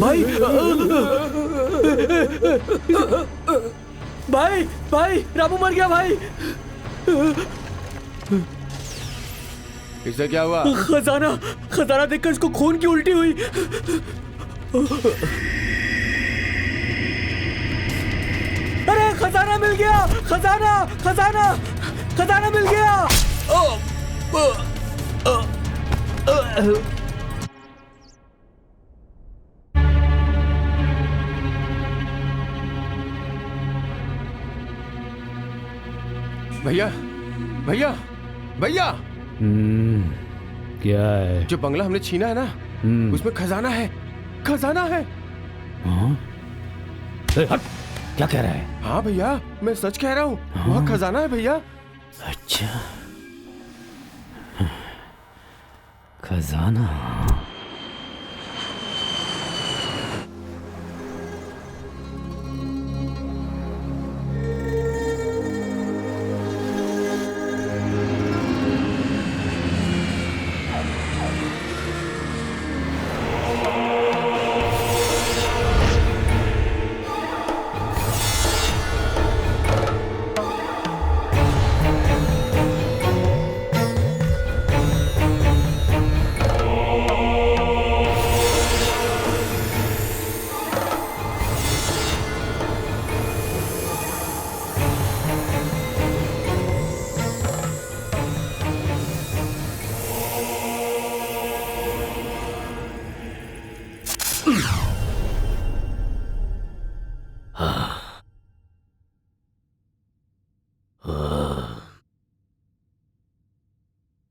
भाई, भाई, भाई, रामू मर गया भाई।
इसे क्या हुआ?
खजाना, खजाना देखकर इसको खून की उल्टी हुई। अरे खजाना मिल गया, खजाना, खजाना, खजाना मिल गया।
भैया, भैया, भैया,
क्या है?
जो बंगला हमने छीना है ना, उसमें खजाना है, खजाना है।
हट, क्या कह रहा है?
हाँ भैया, मैं सच कह रहा हूँ। वहाँ खजाना है भैया।
अच्छा, खजाना।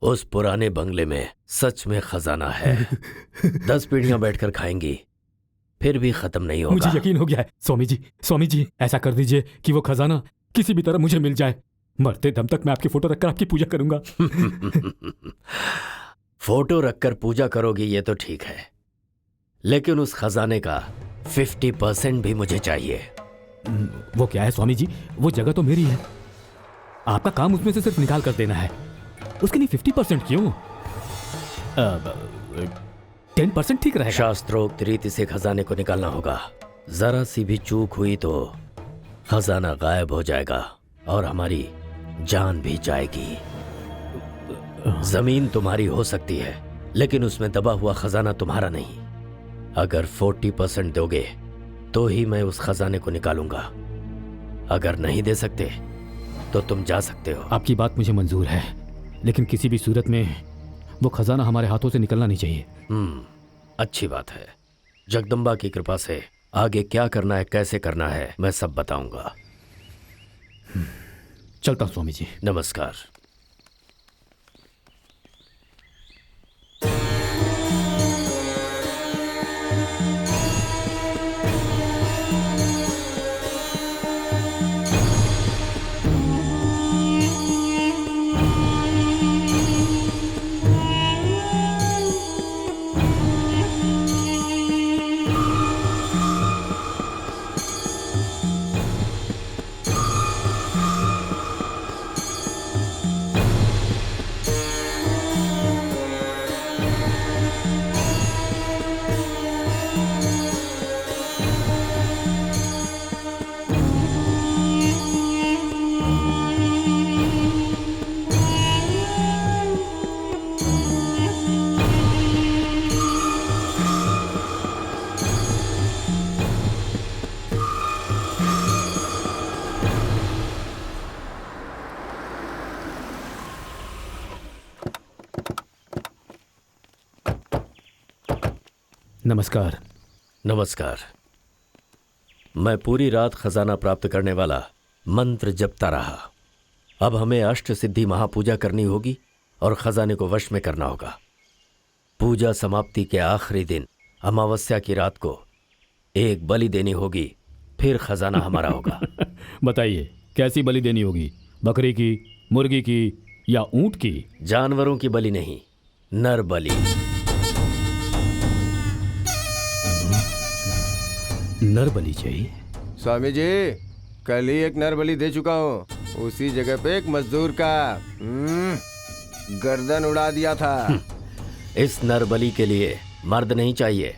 उस पुराने बंगले में सच में खजाना है। 10 पीढ़ियां बैठकर खाएंगी फिर भी खत्म नहीं होगा।
मुझे यकीन हो गया है। स्वामी जी, स्वामी जी, ऐसा कर दीजिए कि वो खजाना किसी भी तरह मुझे मिल जाए। मरते दम तक मैं आपकी फोटो रखकर आपकी पूजा करूंगा।
फोटो रखकर पूजा करोगी ये तो ठीक है, लेकिन उस खजाने का 50% भी मुझे चाहिए।
वो क्या है स्वामी जी? वो जगह तो मेरी है, आपका काम उसमें से सिर्फ निकाल कर देना है। उसके लिए 50% क्यों? 10% ठीक रहेगा।
शास्त्रोक्त रीति से खजाने को निकालना होगा। जरा सी भी चूक हुई तो खजाना गायब हो जाएगा और हमारी जान भी जाएगी। जमीन तुम्हारी हो सकती है, लेकिन उसमें दबा हुआ खजाना तुम्हारा नहीं। अगर 40% दोगे तो ही मैं उस खजाने को निकालूंगा। अगर नहीं दे सकते तो तुम जा सकते हो।
आपकी बात मुझे मंजूर है, लेकिन किसी भी सूरत में वो खजाना हमारे हाथों से निकलना नहीं चाहिए।
अच्छी बात है। जगदम्बा की कृपा से आगे क्या करना है, कैसे करना है, मैं सब बताऊंगा।
चलता हूं स्वामी जी।
नमस्कार।
नमस्कार।
नमस्कार। मैं पूरी रात खजाना प्राप्त करने वाला मंत्र जपता रहा। अब हमें अष्ट सिद्धि महापूजा करनी होगी और खजाने को वश में करना होगा। पूजा समाप्ति के आखिरी दिन अमावस्या की रात को एक बलि देनी होगी, फिर खजाना हमारा होगा।
बताइए कैसी बलि देनी होगी? बकरी की, मुर्गी की या ऊंट की?
जानवरों की बलि नहीं, नर बलि।
नर बलि चाहिए?
स्वामी जी, कल ही एक नर बलि दे चुका हूँ। उसी जगह पे एक मजदूर का गर्दन उड़ा दिया था।
इस नर बलि के लिए मर्द नहीं चाहिए।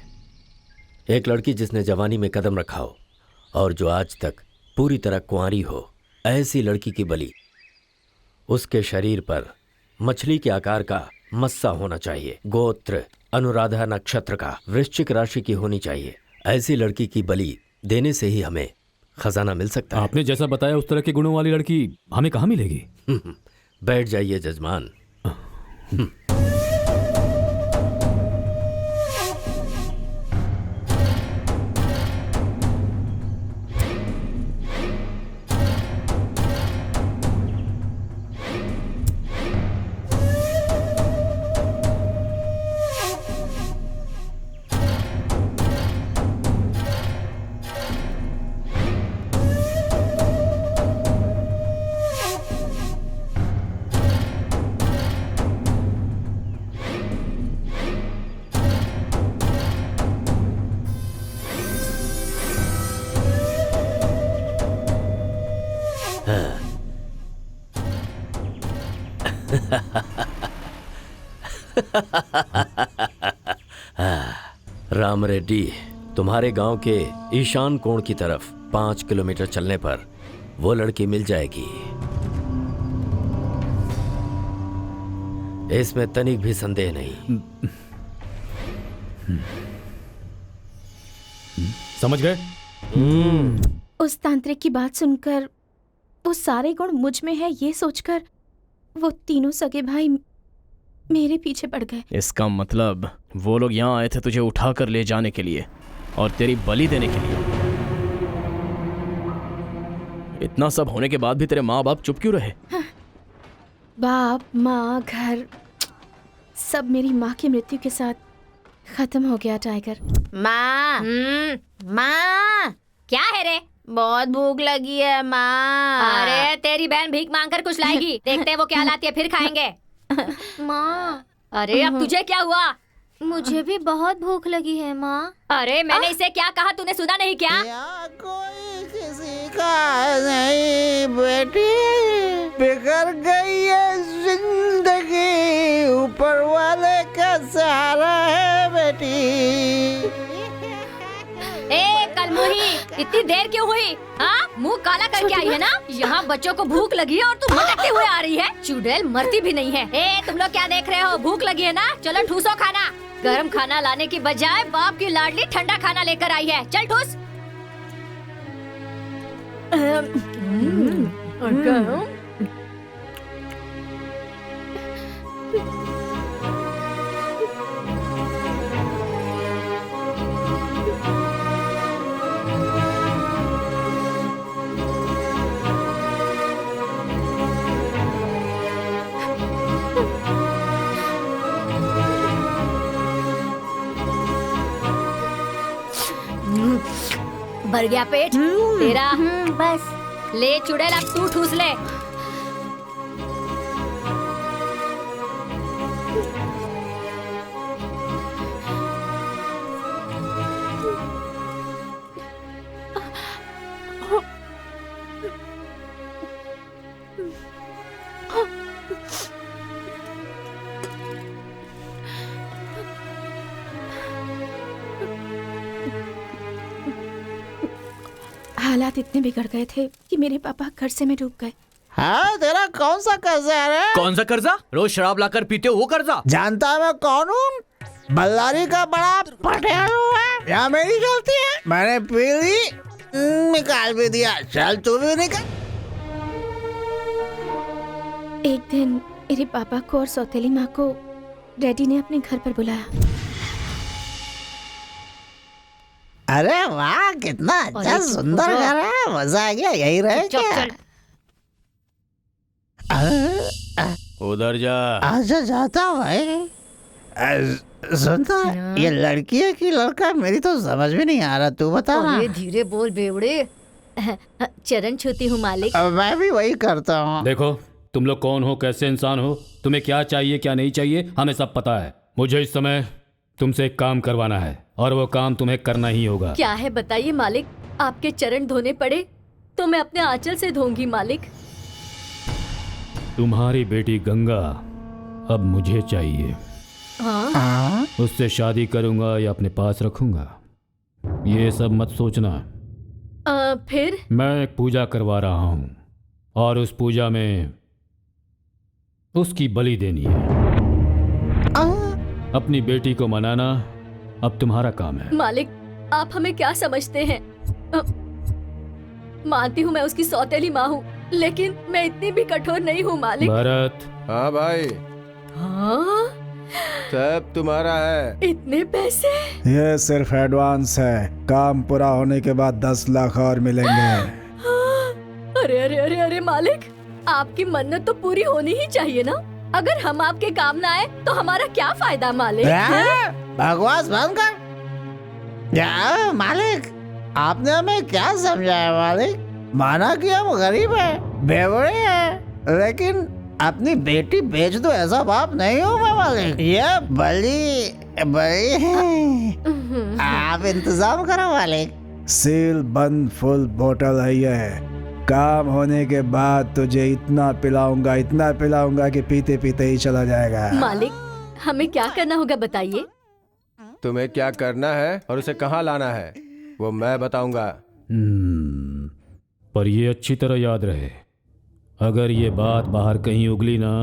एक लड़की जिसने जवानी में कदम रखा हो और जो आज तक पूरी तरह कुंवारी हो, ऐसी लड़की की बलि। उसके शरीर पर मछली के आकार का मस्सा होना चाहिए, गोत्र अनुराधा नक्षत्र का, वृश्चिक राशि की होनी चाहिए। ऐसी लड़की की बलि देने से ही हमें खजाना मिल सकता है।
आपने जैसा बताया उस तरह के गुणों वाली लड़की हमें कहाँ मिलेगी?
बैठ जाइए जजमान। राम रेड्डी, तुम्हारे गांव के ईशान कोण की तरफ 5 किलोमीटर चलने पर वो लड़की मिल जाएगी। इसमें तनिक भी संदेह नहीं।
समझ गए?
उस तांत्रिक की बात सुनकर वो सारे गुण मुझ में है ये सोचकर वो तीनों सगे भाई मेरे पीछे पड़ गए।
इसका मतलब वो लोग यहाँ आए थे तुझे उठा कर ले जाने के लिए और तेरी बलि देने के लिए। इतना सब होने के बाद भी तेरे माँ बाप चुप क्यों रहे?
बाप, माँ, घर सब मेरी माँ की मृत्यु के साथ खत्म हो गया। टाइगर
माँ, माँ, क्या है रे?
बहुत भूख लगी है माँ।
अरे तेरी बहन भीख मांग कर कुछ लाएगी, देखते हैं वो क्या लाती है, फिर खाएंगे।
माँ,
अरे अब तुझे क्या हुआ?
मुझे भी बहुत भूख लगी है माँ।
अरे मैंने इसे क्या कहा, तूने सुना नहीं क्या?
कोई किसी का नहीं बेटी, बिगड़ गई है जिंदगी।
इतनी देर क्यों हुई? हाँ, मुंह काला करके आई है ना? यहाँ बच्चों को भूख लगी है और तू मटकते हुए आ रही है। चुड़ैल मरती भी नहीं है। ए, तुम लोग क्या देख रहे हो? भूख लगी है ना? चलो ठूसो खाना। गरम खाना लाने की बजाय बाप की लाडली ठंडा खाना लेकर आई है। चल ठूस। भर गया पेट तेरा? बस ले चुड़ैल, अब तू ठूस ले।
हालात इतने बिगड़ गए थे कि मेरे पापा कर्जे में डूब गए।
हाँ, तेरा कौन सा कर्जा है?
कौन सा कर्जा? रोज शराब लाकर पीते हो वो कर्जा?
जानता मैं कौन हूँ? बल्लारी का बड़ा पटेलू है। यहाँ मेरी गलती है, मैंने पी ली, निकाल भी दिया। चल तू भी निकाल।
एक दिन मेरे पापा को और सौतेली माँ को डैडी ने अपने घर पर बुलाया।
अरे वाह, कितना अच्छा सुंदर घर है, मजा आ गया। यही रहे क्या?
उधर जा।
आजा, जाता हूँ भाई। सुनता, ये लड़की है कि लड़का? मेरी तो समझ में नहीं आ रहा, तू बता ना।
धीरे बोल बेवड़े। चरण छूती हूँ मालिक।
मैं भी वही करता हूँ।
देखो, तुम लोग कौन हो, कैसे इंसान हो, तुम्हें क्या चाहिए क्या नहीं चाहिए, हमें सब पता है। मुझे इस समय तुमसे एक काम करवाना है और वो काम तुम्हें करना ही होगा।
क्या है बताइए मालिक। आपके चरण धोने पड़े तो मैं अपने आंचल से धोऊंगी मालिक।
तुम्हारी बेटी गंगा अब मुझे चाहिए।
हाँ?
उससे शादी करूंगा या अपने पास रखूंगा, ये सब मत सोचना।
फिर?
मैं एक पूजा करवा रहा हूँ और उस पूजा में उसकी बलि देनी है। अपनी बेटी को मनाना अब तुम्हारा काम है।
मालिक, आप हमें क्या समझते हैं? मानती हूँ मैं उसकी सौतेली माँ हूँ, लेकिन मैं इतनी भी कठोर नहीं हूँ मालिक।
भरत।
हाँ भाई।
हाँ?
सब तुम्हारा है।
इतने पैसे?
ये सिर्फ एडवांस है, काम पूरा होने के बाद 10 लाख और मिलेंगे।
अरे अरे अरे अरे मालिक, आपकी मन्नत तो पूरी होनी ही चाहिए ना। अगर हम आपके काम ना आए तो हमारा क्या फायदा मालिक?
बकवास बंद कर। या मालिक, आपने हमें क्या समझाया मालिक? माना कि हम गरीब हैं, बेवड़े हैं, लेकिन अपनी बेटी बेच दो ऐसा बाप नहीं हूँ मैं मालिक। ये बली है। आप इंतजाम करो मालिक।
सील बंद फुल बोतल है ये। काम होने के बाद तुझे इतना पिलाऊंगा कि पीते पीते ही चला जाएगा।
मालिक, हमें क्या करना होगा बताइए।
तुम्हें क्या करना है और उसे कहाँ लाना है वो मैं बताऊंगा।
पर ये अच्छी तरह याद रहे, अगर ये बात बाहर कहीं उगली ना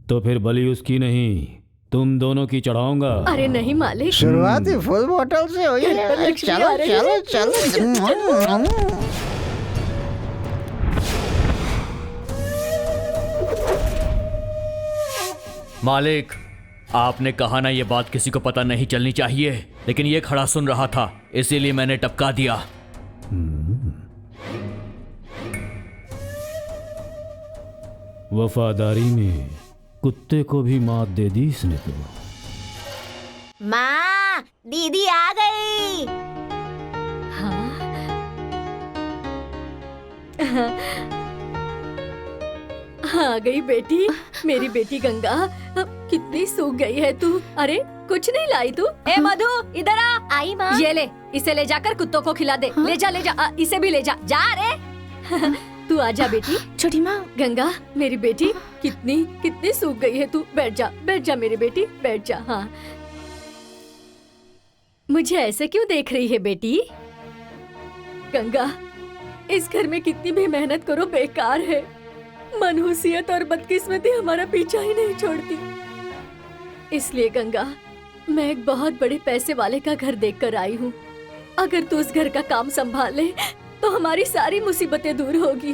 तो फिर बलि उसकी नहीं तुम दोनों की चढ़ाऊंगा।
अरे नहीं मालिक,
शुरुआती फुल बोतल से हुई है। चलो चलो चलो।
मालिक, आपने कहा ना ये बात किसी को पता नहीं चलनी चाहिए, लेकिन ये खड़ा सुन रहा था इसीलिए मैंने टपका दिया।
वफादारी में कुत्ते को भी मात दे दी इसने तो।
माँ, दीदी आ गई।
आ गई बेटी, मेरी बेटी गंगा। कितनी सूख गई है तू। अरे कुछ नहीं लाई तू? ए मधु, इधर आ।
आई माँ।
ये ले, इसे ले जाकर कुत्तों को खिला दे। ले जा ले जा, इसे भी ले जा। जा रे। तू आजा बेटी।
छोटी माँ।
गंगा मेरी बेटी, कितनी कितनी सूख गई है तू। बैठ जा मेरी बेटी, बैठ जा। हाँ, मुझे ऐसे क्यों देख रही है बेटी? गंगा, इस घर में कितनी भी मेहनत करो बेकार है। मनहूसियत और बदकिस्मती हमारा पीछा ही नहीं छोड़ती। इसलिए गंगा, मैं एक बहुत बड़े पैसे वाले का घर देखकर आई हूँ। अगर तू उस घर का काम संभाल ले तो हमारी सारी मुसीबतें दूर होगी।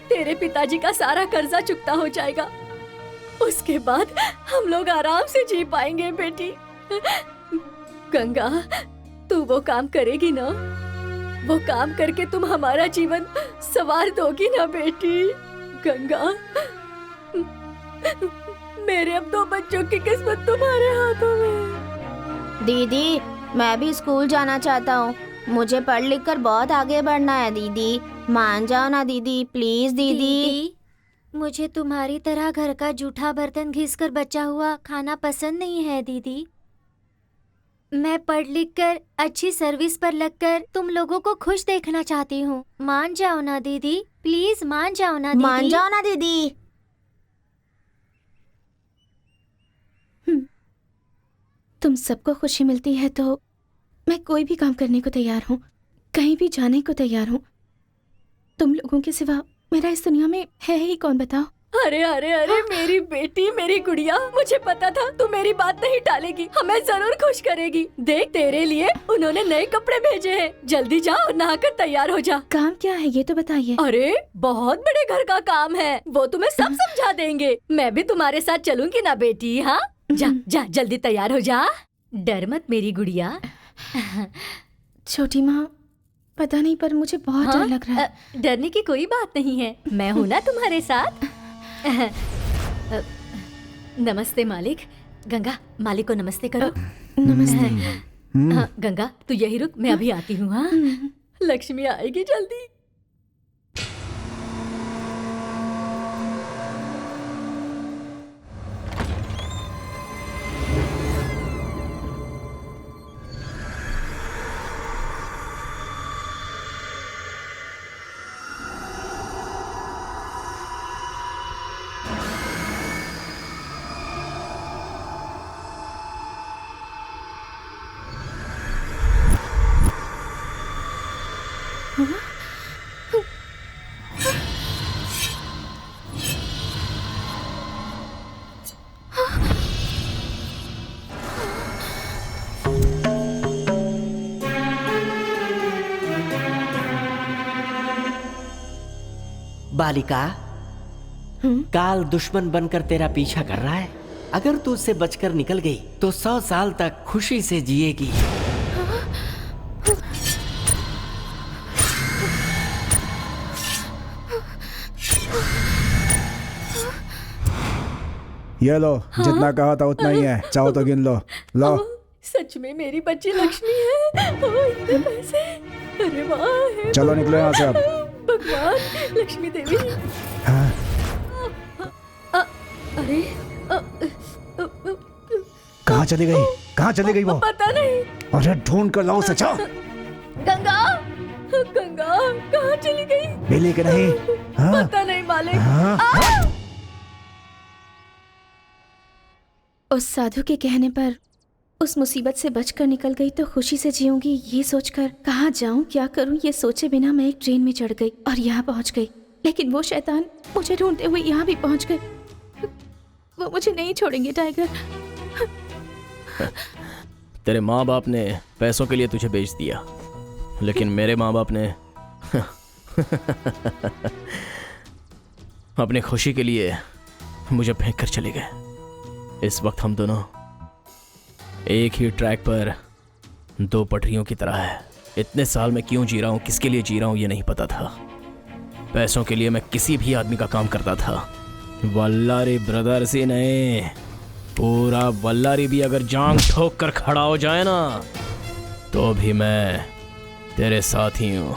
तेरे पिताजी का सारा कर्जा चुकता हो जाएगा। उसके बाद हम लोग आराम से जी पाएंगे बेटी। गंगा, तू वो काम करेगी ना? वो काम करके तुम हमारा जीवन संवार दोगी ना बेटी? गंगा, मेरे अब 2 बच्चों की किस्मत तुम्हारे हाथों में।
दीदी, मैं भी स्कूल जाना चाहता हूँ। मुझे पढ़ लिख कर बहुत आगे बढ़ना है दीदी। मान जाओ ना दीदी, प्लीज दीदी।
मुझे तुम्हारी तरह घर का जूठा बर्तन घिसकर बचा हुआ खाना पसंद नहीं है दीदी। मैं पढ़ लिख कर अच्छी सर्विस पर लगकर तुम लोगों को खुश देखना चाहती हूँ। मान जाओ ना दीदी, प्लीज मान जाओ ना दीदी।
मान जाओ ना दीदी।
तुम सबको खुशी मिलती है तो मैं कोई भी काम करने को तैयार हूँ, कहीं भी जाने को तैयार हूँ। तुम लोगों के सिवा मेरा इस दुनिया में है ही कौन, बताओ?
अरे अरे अरे मेरी बेटी, मेरी गुड़िया, मुझे पता था तू मेरी बात नहीं टालेगी, हमें जरूर खुश करेगी। देख, तेरे लिए उन्होंने नए कपड़े भेजे हैं। जल्दी जा और नहाकर तैयार हो जा।
काम क्या है ये तो बताइए।
अरे बहुत बड़े घर का काम है, वो तुम्हें सब समझा देंगे। मैं भी तुम्हारे साथ चलूंगी ना बेटी। हाँ, जा जा, जल्दी तैयार हो जा। डर मत मेरी गुड़िया।
छोटी माँ, पता नहीं पर मुझे बहुत डर लग रहा है।
डरने की कोई बात नहीं है, मैं हूँ ना तुम्हारे साथ। नमस्ते मालिक। गंगा, मालिक को नमस्ते करो।
नमस्ते।
हाँ, गंगा तू यही रुक, मैं अभी आती हूँ। हाँ, लक्ष्मी आएगी जल्दी।
बालिका, काल दुश्मन बनकर तेरा पीछा कर रहा है। अगर तू उससे बचकर निकल गई तो 100 साल तक खुशी से जिएगी।
ये लो, जितना कहा था उतना ही है, चाहो तो गिन लो। लो।
सच में मेरी बच्ची लक्ष्मी है। इतने पैसे, अरे वाह।
चलो निकलो यहाँ से अब।
भगवान, लक्ष्मी देवी। अरे
कहाँ चली गई? कहाँ चली गई वो?
पता नहीं।
अरे ढूंढ कर लाओ सचा।
गंगा, गंगा कहाँ चली गई?
मिली कि नहीं? हाँ?
पता नहीं मालिक।
उस साधु के कहने पर उस मुसीबत से बचकर निकल गई तो खुशी से जीऊंगी, ये सोचकर कहाँ जाऊं, क्या करूं, ये सोचे बिना मैं एक ट्रेन में चढ़ गई और यहाँ पहुँच गई। लेकिन वो शैतान मुझे ढूंढते हुए यहाँ भी पहुँच गए। वो मुझे नहीं छोड़ेंगे टाइगर।
तेरे माँ बाप ने पैसों के लिए तुझे बेच दिया, लेकिन मेरे माँ बाप ने अपनी खुशी के लिए मुझे फेंक कर चले गए। इस वक्त हम दोनों एक ही ट्रैक पर 2 पटरियों की तरह है। इतने साल में क्यों जी रहा हूँ, किसके लिए जी रहा हूँ, ये नहीं पता था। पैसों के लिए मैं किसी भी आदमी का काम करता था। वल्लारी ब्रदर्स ही नहीं, पूरा वल्लारी भी अगर जांग ठोक कर खड़ा हो जाए ना तो भी मैं तेरे साथ ही हूँ।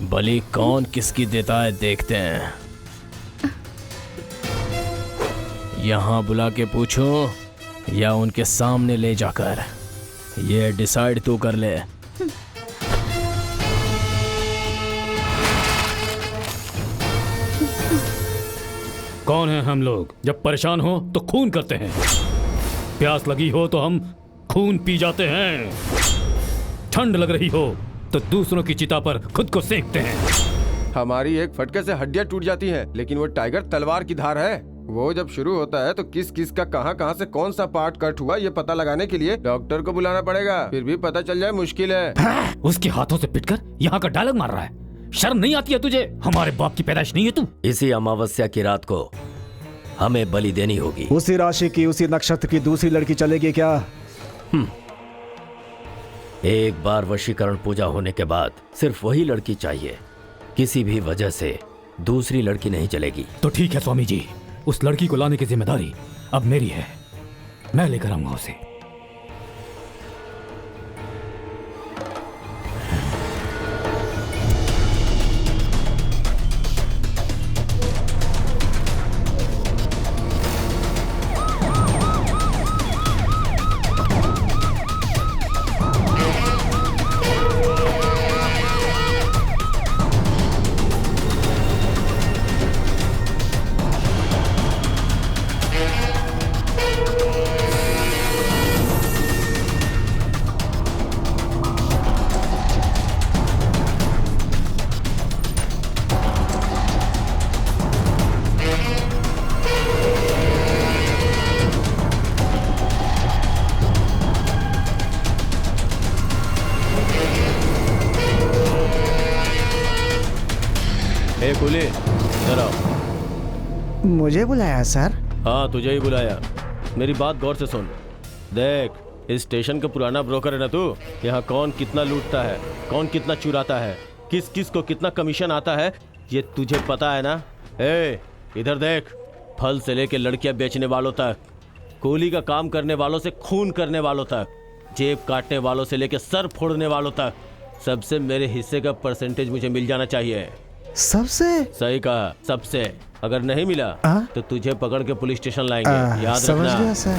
बलि कौन किसकी देता है देखते हैं। यहाँ बुला के पूछूं या उनके सामने ले जाकर, ये डिसाइड तू कर ले।
कौन है हम लोग? जब परेशान हो तो खून करते हैं, प्यास लगी हो तो हम खून पी जाते हैं, ठंड लग रही हो तो दूसरों की चिता पर खुद को सेंकते हैं।
हमारी एक फटके से हड्डियां टूट जाती हैं, लेकिन वो टाइगर तलवार की धार है। वो जब शुरू होता है तो किस किस का कहां से कौन सा पार्ट कट हुआ ये पता लगाने के लिए डॉक्टर को बुलाना पड़ेगा। फिर भी पता चल जाए मुश्किल है।
उसके हाथों से पिटकर यहाँ का डायलॉग मार रहा है। शर्म नहीं आती है तुझे? हमारे बाप की पैदाइश नहीं है तू?
इसी अमावस्या की रात को हमें बलि देनी होगी।
उसी राशि की उसी नक्षत्र की दूसरी लड़की चलेगी क्या?
एक बार वशीकरण पूजा होने के बाद सिर्फ वही लड़की चाहिए। किसी भी वजह से दूसरी लड़की नहीं चलेगी।
तो ठीक है स्वामी जी, उस लड़की को लाने की जिम्मेदारी अब मेरी है। मैं लेकर आऊंगा उसे।
कुली, इधर आओ।
मुझे बुलाया सर?
हाँ, तुझे ही बुलाया। मेरी बात गौर से सुन। देख, इस स्टेशन का पुराना ब्रोकर है ना तू। यहाँ कौन कितना लूटता है, कौन कितना चुराता है, किस किस को कितना कमीशन आता है, ये तुझे पता है ना? ए, इधर देख। फल से लेके लड़कियां बेचने वालों तक, कूली का काम करने वालों से खून करने वालों तक, जेब काटने वालों से लेके सर फोड़ने वालों तक, सबसे मेरे हिस्से का परसेंटेज मुझे मिल जाना चाहिए।
सबसे?
सही कहा, सबसे। अगर नहीं मिला तो तुझे पकड़ के पुलिस स्टेशन लाएंगे, याद
समझ
रखना।
गया सर।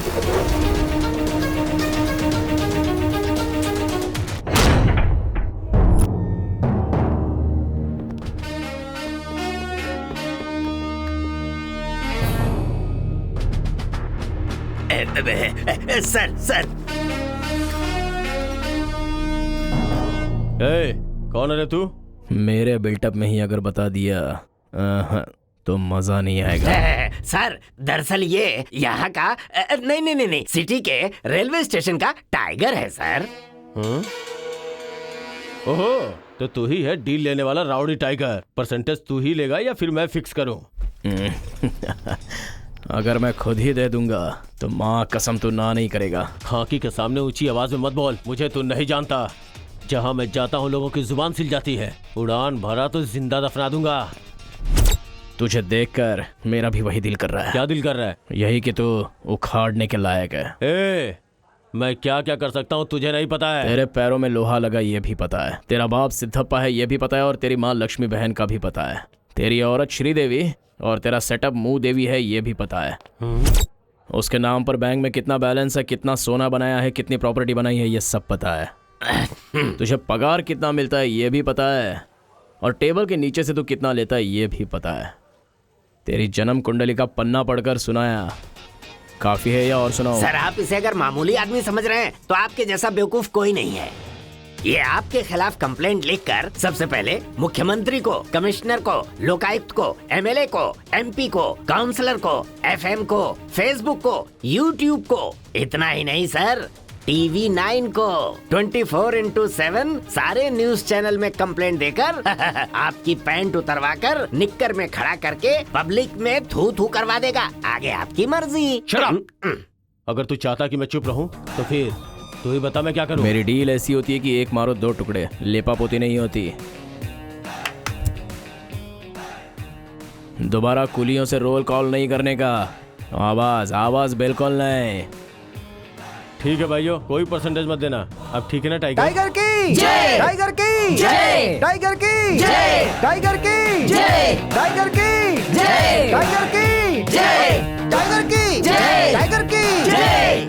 सर
कौन है रे तू?
मेरे बिल्टअप में ही अगर बता दिया तो मजा नहीं आएगा।
सर, दरअसल ये यहाँ का नहीं, सिटी के रेलवे स्टेशन का टाइगर है सर।
ओहो, तो तू ही है डील लेने वाला राउडी टाइगर। परसेंटेज तू ही लेगा या फिर मैं फिक्स करूं?
अगर मैं खुद ही दे दूंगा तो माँ कसम तू ना नहीं करेगा।
खाकी के सामने ऊंची आवाज में मत बोल, मुझे तू नहीं जानता। जहाँ मैं जाता हूँ लोगों की जुबान सिल जाती है। उड़ान भरा तो जिंदा दफना दूंगा।
तुझे देखकर मेरा भी वही दिल कर रहा है।
क्या दिल कर रहा है?
यही कि तू उखाड़ने के लायक है।
मैं क्या क्या कर सकता हूँ तुझे नहीं पता है?
तेरे पैरों में लोहा लगा ये भी पता है, तेरा बाप सिद्धप्पा है ये भी पता है, और तेरी माँ लक्ष्मी बहन का भी पता है, तेरी औरत श्रीदेवी और तेरा सेटअप मुंह देवी है ये भी पता है। उसके नाम पर बैंक में कितना बैलेंस है, कितना सोना बनाया है, कितनी प्रॉपर्टी बनाई है, ये सब पता है। तुझे पगार कितना मिलता है ये भी पता है, और टेबल के नीचे से तू कितना लेता है ये भी पता है। तेरी जन्म कुंडली का पन्ना पढ़कर सुनाया काफी है या और सुनाओ?
सर, आप इसे अगर मामूली आदमी समझ रहे हैं तो आपके जैसा बेवकूफ कोई नहीं है। ये आपके खिलाफ कंप्लेंट लिखकर सबसे पहले मुख्यमंत्री को, कमिश्नर को, लोकायुक्त को, एमएलए को, एमपी को, काउंसलर को, एफएम को, फेसबुक को, यूट्यूब को, इतना ही नहीं सर, टीवी 9 को 24/7 सारे न्यूज चैनल में कंप्लेंट देकर आपकी पैंट उतरवाकर निक्कर में खड़ा करके पब्लिक में थू थू करवा देगा। आगे आपकी मर्जी।
अगर तू चाहता कि मैं चुप रहूं तो फिर तू ही बता मैं क्या करूं?
मेरी डील ऐसी होती है कि एक मारो दो टुकड़े, लेपा पोती नहीं होती। दोबारा कुलियों से रोल कॉल नहीं करने का। आवाज बिल्कुल नहीं।
ठीक है भाइयों, कोई परसेंटेज मत देना। अब ठीक है ना टाइगर?
टाइगर की जय, टाइगर की जय, टाइगर की जय, टाइगर की जय, टाइगर की जय, टाइगर की जय, टाइगर की जय, टाइगर की जय।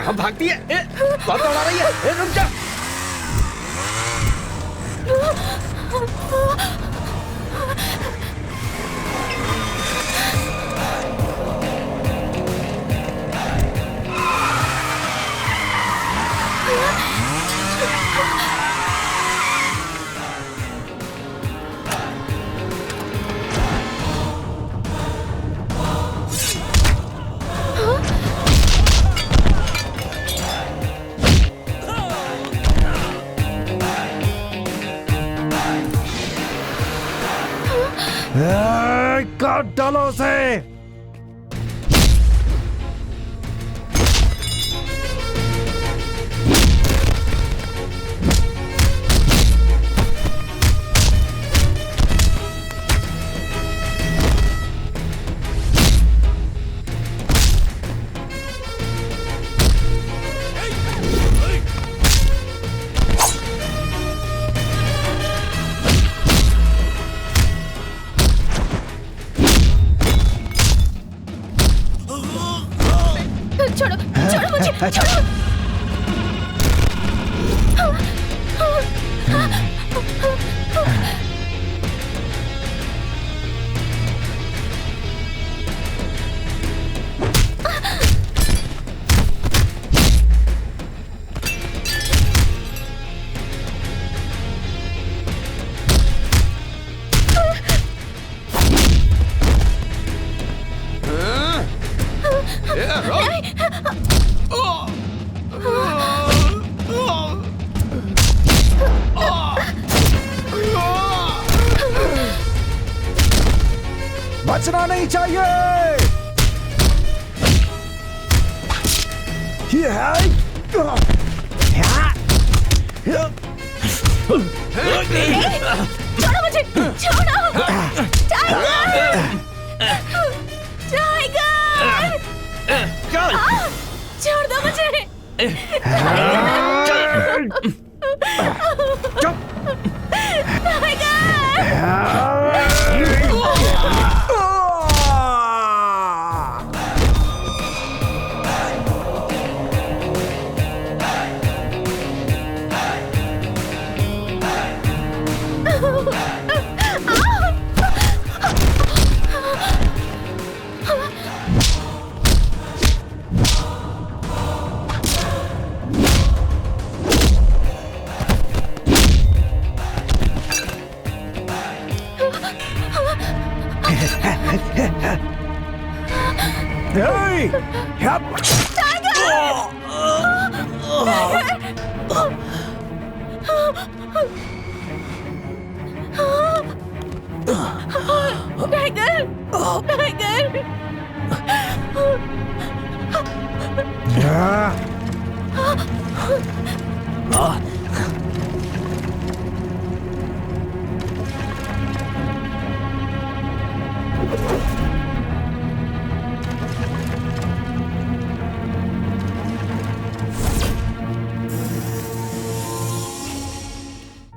कहाँ भागती है? बहुत दौड़ा रही है। रुक जा।
काट डालो उसे।
छोड़ो छोड़ो मुझे, छोड़ो।
बचना नहीं चाहिए। ये है।
छोड़ो मुझे, छोड़ो। टाइगर, टाइगर, छोड़ दो मुझे।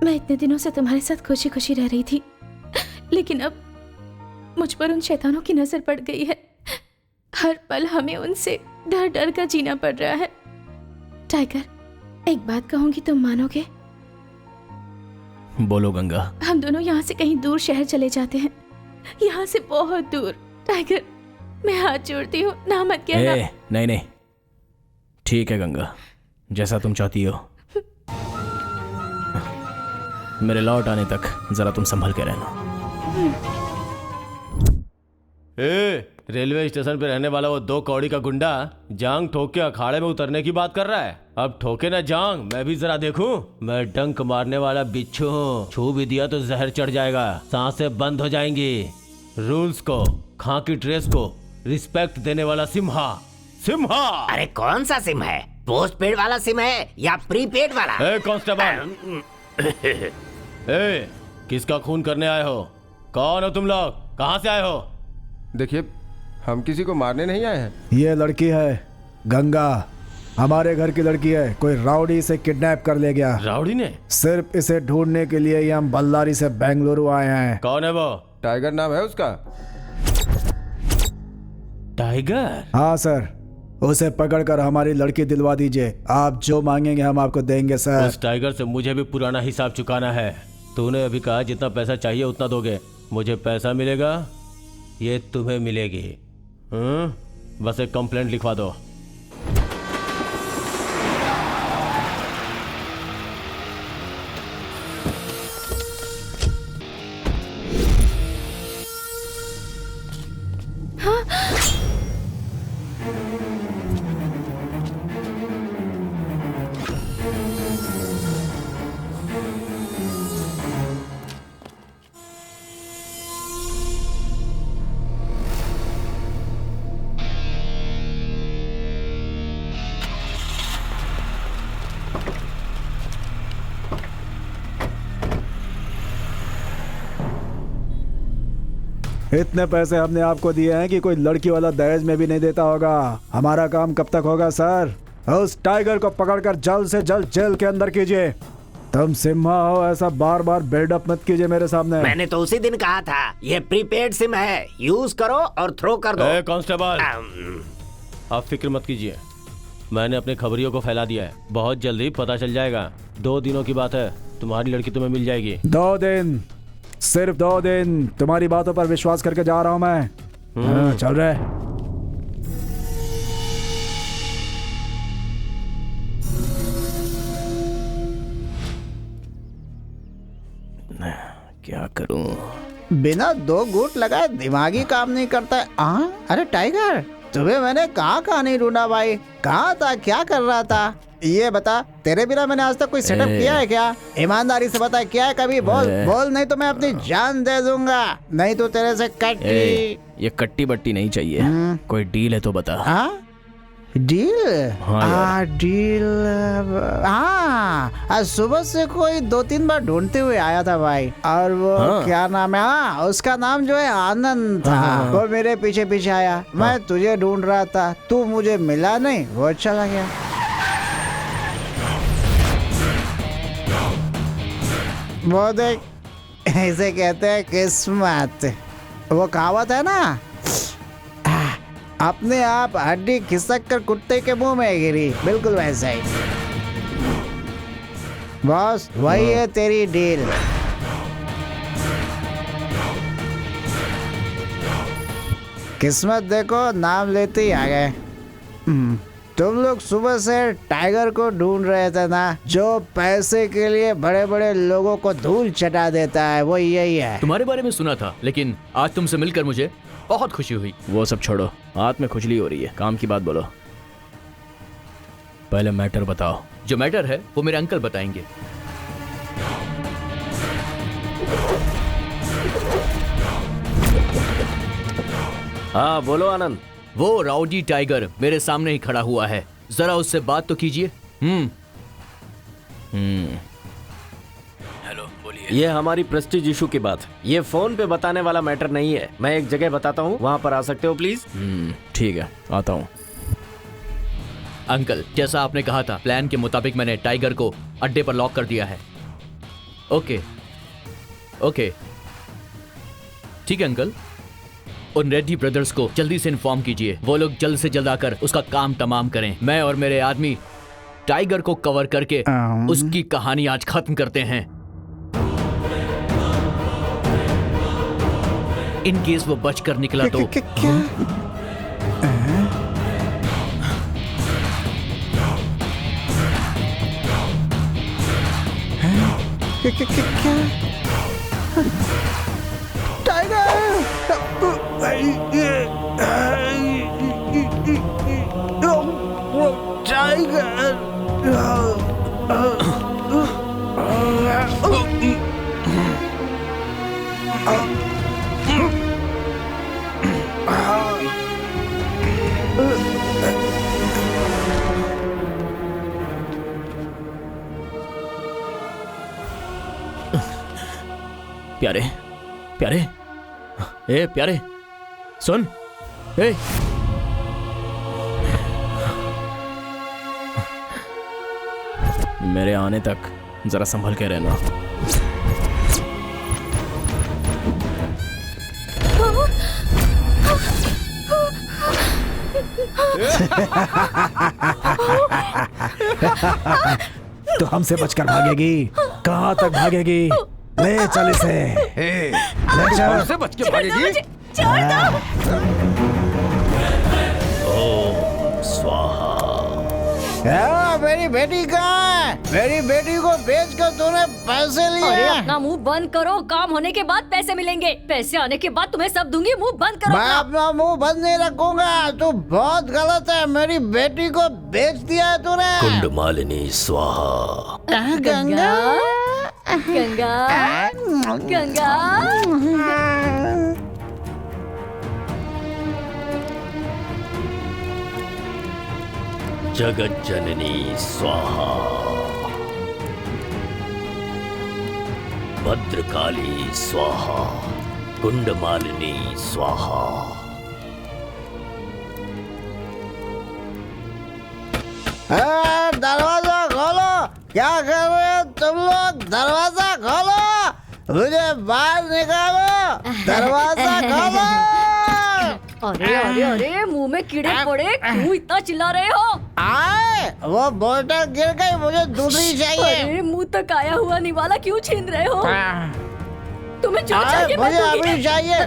मैं इतने दिनों से तुम्हारे साथ खुशी खुशी रह रही थी, लेकिन अब मुझ पर उन शैतानों की नजर पड़ गई है। हर पल हमें उनसे डर डर कर जीना पड़ रहा है। टाइगर, एक बात कहूंगी, तुम मानोगे?
बोलो गंगा।
हम दोनों यहाँ से कहीं दूर शहर चले जाते हैं, यहाँ से बहुत दूर। टाइगर, मैं हाथ जोड़ती हूँ, ना मत कहना।
नहीं नहीं, ठीक है गंगा, जैसा तुम चाहती हो। मेरे लौट आने तक जरा तुम संभल के रहना।
रेलवे स्टेशन पे रहने वाला वो 2 कौड़ी का गुंडा जांग ठोक के अखाड़े में उतरने की बात कर रहा है। अब ठोके ना जांग, मैं भी जरा देखूं। मैं डंक मारने वाला बिच्छू हूँ, छू भी दिया तो जहर चढ़ जाएगा, सांसें बंद हो जाएंगी। रूल्स को, खाकी ड्रेस को रिस्पेक्ट देने वाला सिम्हा। सिम्हा!
अरे कौन सा सिम है? पोस्ट पेड वाला सिम है या प्रीपेड वाला?
कांस्टेबल, किसका खून करने आए हो? कौन हो तुम लोग? कहाँ से आए हो?
देखिए, हम किसी को मारने नहीं आए हैं।
ये लड़की है गंगा, हमारे घर की लड़की है। कोई राउडी इसे किडनैप कर ले गया।
राउडी ने?
सिर्फ इसे ढूंढने के लिए ही हम बल्लारी से बेंगलुरु आए हैं।
कौन है वो?
टाइगर नाम है उसका।
टाइगर?
हाँ सर, उसे पकड़कर हमारी लड़की दिलवा दीजिए। आप जो मांगेंगे हम आपको देंगे सर।
उस टाइगर से मुझे भी पुराना हिसाब चुकाना है। तूने अभी कहा जितना पैसा चाहिए उतना दोगे। मुझे पैसा मिलेगा, ये तुम्हें मिलेगी। बस एक कंप्लेंट लिखवा दो।
इतने पैसे हमने आपको दिए हैं कि कोई लड़की वाला दहेज में भी नहीं देता होगा। हमारा काम कब तक होगा सर? उस टाइगर को पकड़कर जल्द से जल्द जेल के अंदर कीजिए। तुम सिम्हा हो, ऐसा बार बार बिल्डअप मत कीजिए मेरे सामने।
मैंने तो उसी दिन कहा था ये प्रीपेड सिम है, यूज करो और थ्रो कर दो।
कांस्टेबल, आप फिक्र मत कीजिए, मैंने अपने खबरियों को फैला दिया है। बहुत जल्दी पता चल जाएगा। 2 दिनों की बात है, तुम्हारी लड़की तुम्हें मिल जाएगी।
2 दिन, सिर्फ 2 दिन। तुम्हारी बातों पर विश्वास करके जा रहा हूँ मैं। चल रहे।
क्या करूं?
बिना 2 घूंट लगाए दिमागी काम नहीं करता है। अरे टाइगर, तुम्हें मैंने कहाँ नहीं ढूंढा भाई। कहाँ था, क्या कर रहा था? ये बता, तेरे बिना मैंने आज तक कोई सेटअप किया है क्या? ईमानदारी से बता, क्या है? कभी बोल बोल, नहीं तो मैं अपनी जान दे दूंगा। नहीं तो तेरे से कट्टी।
ये कट्टी बट्टी नहीं चाहिए, कोई डील है तो बता।
डील?
हाँ
डील। आज सुबह से कोई 2-3 बार ढूंढते हुए आया था भाई, और वो क्या नाम है? उसका नाम जो है आनंद था। वो मेरे पीछे पीछे आया। मैं तुझे ढूंढ रहा था, तू मुझे मिला नहीं, वो चला गया। वो देख, इसे कहते हैं किस्मत। वो कहावत है ना, अपने आप हड्डी खिसक कर कुत्ते के मुंह में गिरी, बिल्कुल वैसा ही। बॉस, वही है तेरी डील। किस्मत देखो, नाम लेते ही आ गए। तुम लोग सुबह से टाइगर को ढूंढ रहे थे ना, जो पैसे के लिए बड़े बड़े लोगों को धूल चटा देता है, वो यही है।
तुम्हारे बारे में सुना था, लेकिन आज तुमसे मिलकर मुझे बहुत खुशी हुई।
वो सब छोड़ो, हाथ में खुजली हो रही है, काम की बात बोलो। पहले मैटर बताओ।
जो मैटर है वो मेरे अंकल बताएंगे।
हाँ बोलो आनंद।
वो राउडी टाइगर मेरे सामने ही खड़ा हुआ है, जरा उससे बात तो कीजिए।
हेलो, बोलिए। ये हमारी प्रेस्टीज इशू की बात, ये फोन पे बताने वाला मैटर नहीं है। मैं एक जगह बताता हूँ, वहाँ पर आ सकते हो प्लीज?
ठीक है, आता हूँ।
अंकल, जैसा आपने कहा था, प्लान के मुताबिक मैंने टाइगर को अड्डे पर लॉक कर दिया है। ओके ओके, ठीक है अंकल। उन रेड्डी ब्रदर्स को जल्दी से इन्फॉर्म कीजिए, वो लोग जल्द से जल्द आकर उसका काम तमाम करें। मैं और मेरे आदमी टाइगर को कवर करके उसकी कहानी आज खत्म करते हैं। इन केस वो बचकर निकला तो
प्यारे प्यारे, ए प्यारे सुन, ए मेरे आने तक जरा संभल के रहना।
तो हमसे बचकर भागेगी? कहाँ तक भागेगी? ले चल इसे। ले चल।
हमसे बच के भागेगी?
ओम स्वाहा।
मेरी बेटी कहाँ है? मेरी बेटी को बेचकर तूने पैसे लिए।
अरे अपना मुंह बंद करो, काम होने के बाद पैसे मिलेंगे। पैसे आने के बाद तुम्हें सब दूंगी, मुंह बंद करो।
मैं अपना मुंह बंद नहीं रखूंगा। तू बहुत गलत है, मेरी बेटी को बेच दिया है तूने।
कुंड मालिनी स्वाहा।
गंगा
गंगा गंगा।
जगत जननी स्वाहा। भद्रकाली स्वाहा। कुंड मालिनी स्वाहा।
दरवाजा खोलो। क्या कर रहे हो तुम लोग? दरवाजा खोलो, मुझे बाहर निकालो। दरवाजा खोलो।
अरे अरे अरे, मुंह में कीड़े पड़े, क्यों इतना चिल्ला रहे हो?
आए, वो बोतल गिर गई, मुझे दूसरी चाहिए।
अरे मुंह तक आया हुआ निवाला क्यों छीन रहे हो? तुम्हें जो चाहिए
मुझे अभी चाहिए।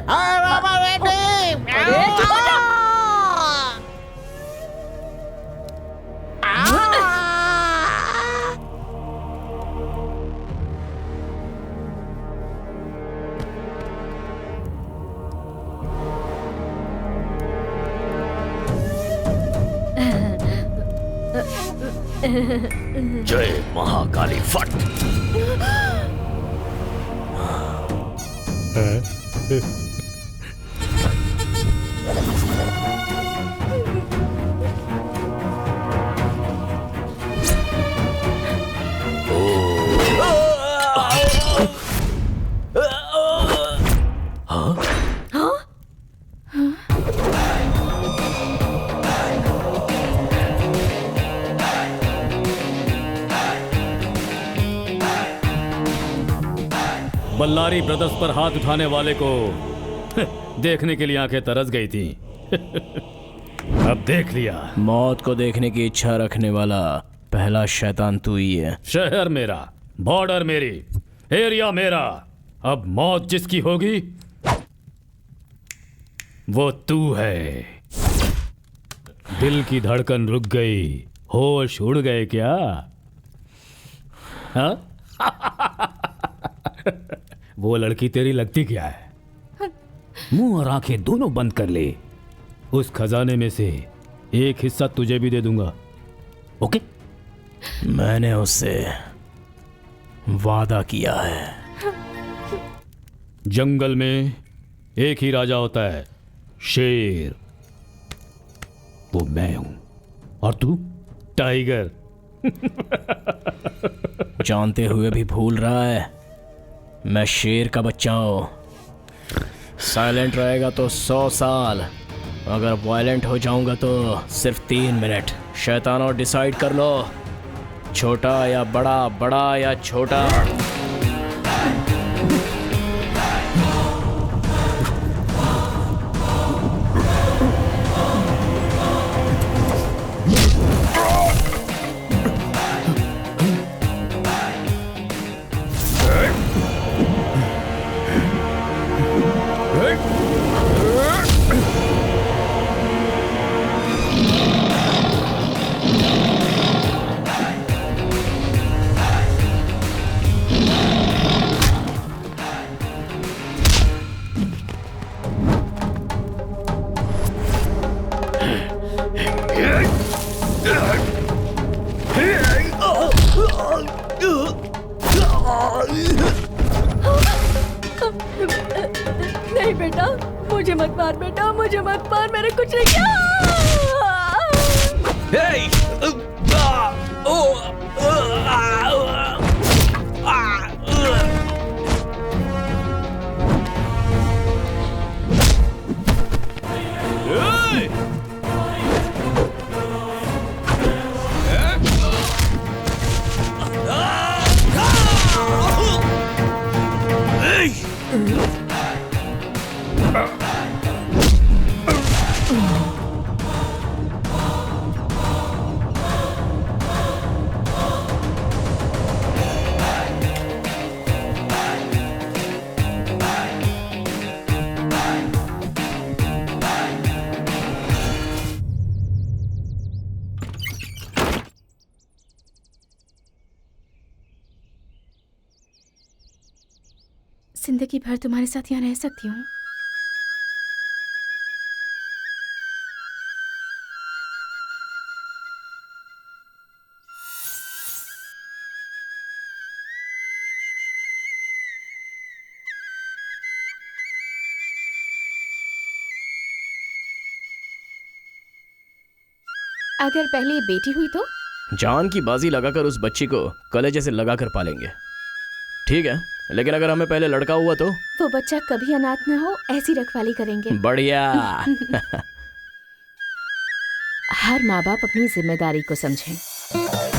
जय महाकाली फट।
बल्लारी ब्रदर्स पर हाथ उठाने वाले को देखने के लिए आंखें तरस गई थी। अब देख लिया।
मौत को देखने की इच्छा रखने वाला पहला शैतान तू ही है।
शहर मेरा, बॉर्डर मेरी, एरिया मेरा। अब मौत जिसकी होगी वो तू है। दिल की धड़कन रुक गई, होश उड़ गए क्या? हाँ? वो लड़की तेरी लगती क्या है? मुंह और आंखें दोनों बंद कर ले। उस खजाने में से एक हिस्सा तुझे भी दे दूंगा, ओके?
मैंने उससे वादा किया है।
जंगल में एक ही राजा होता है, शेर। वो मैं हूं और तू टाइगर।
जानते हुए भी भूल रहा है मैं शेर का बच्चा हूं। साइलेंट रहेगा तो 100 साल, अगर वायलेंट हो जाऊंगा तो सिर्फ 3 मिनट। शैतानों डिसाइड कर लो, छोटा या बड़ा, बड़ा या छोटा।
नहीं बेटा, मुझे मत मार बेटा, मुझे मत मार, मैंने कुछ नहीं किया।
जिंदगी भर तुम्हारे साथ यहाँ रह सकती हूँ। अगर पहले बेटी हुई तो?
जान की बाजी लगाकर उस बच्ची को कलेजे से लगाकर पालेंगे, ठीक है? लेकिन अगर हमें पहले लड़का हुआ तो?
वो बच्चा कभी अनाथ न हो, ऐसी रखवाली करेंगे।
बढ़िया।
हर माँ बाप अपनी जिम्मेदारी को समझें।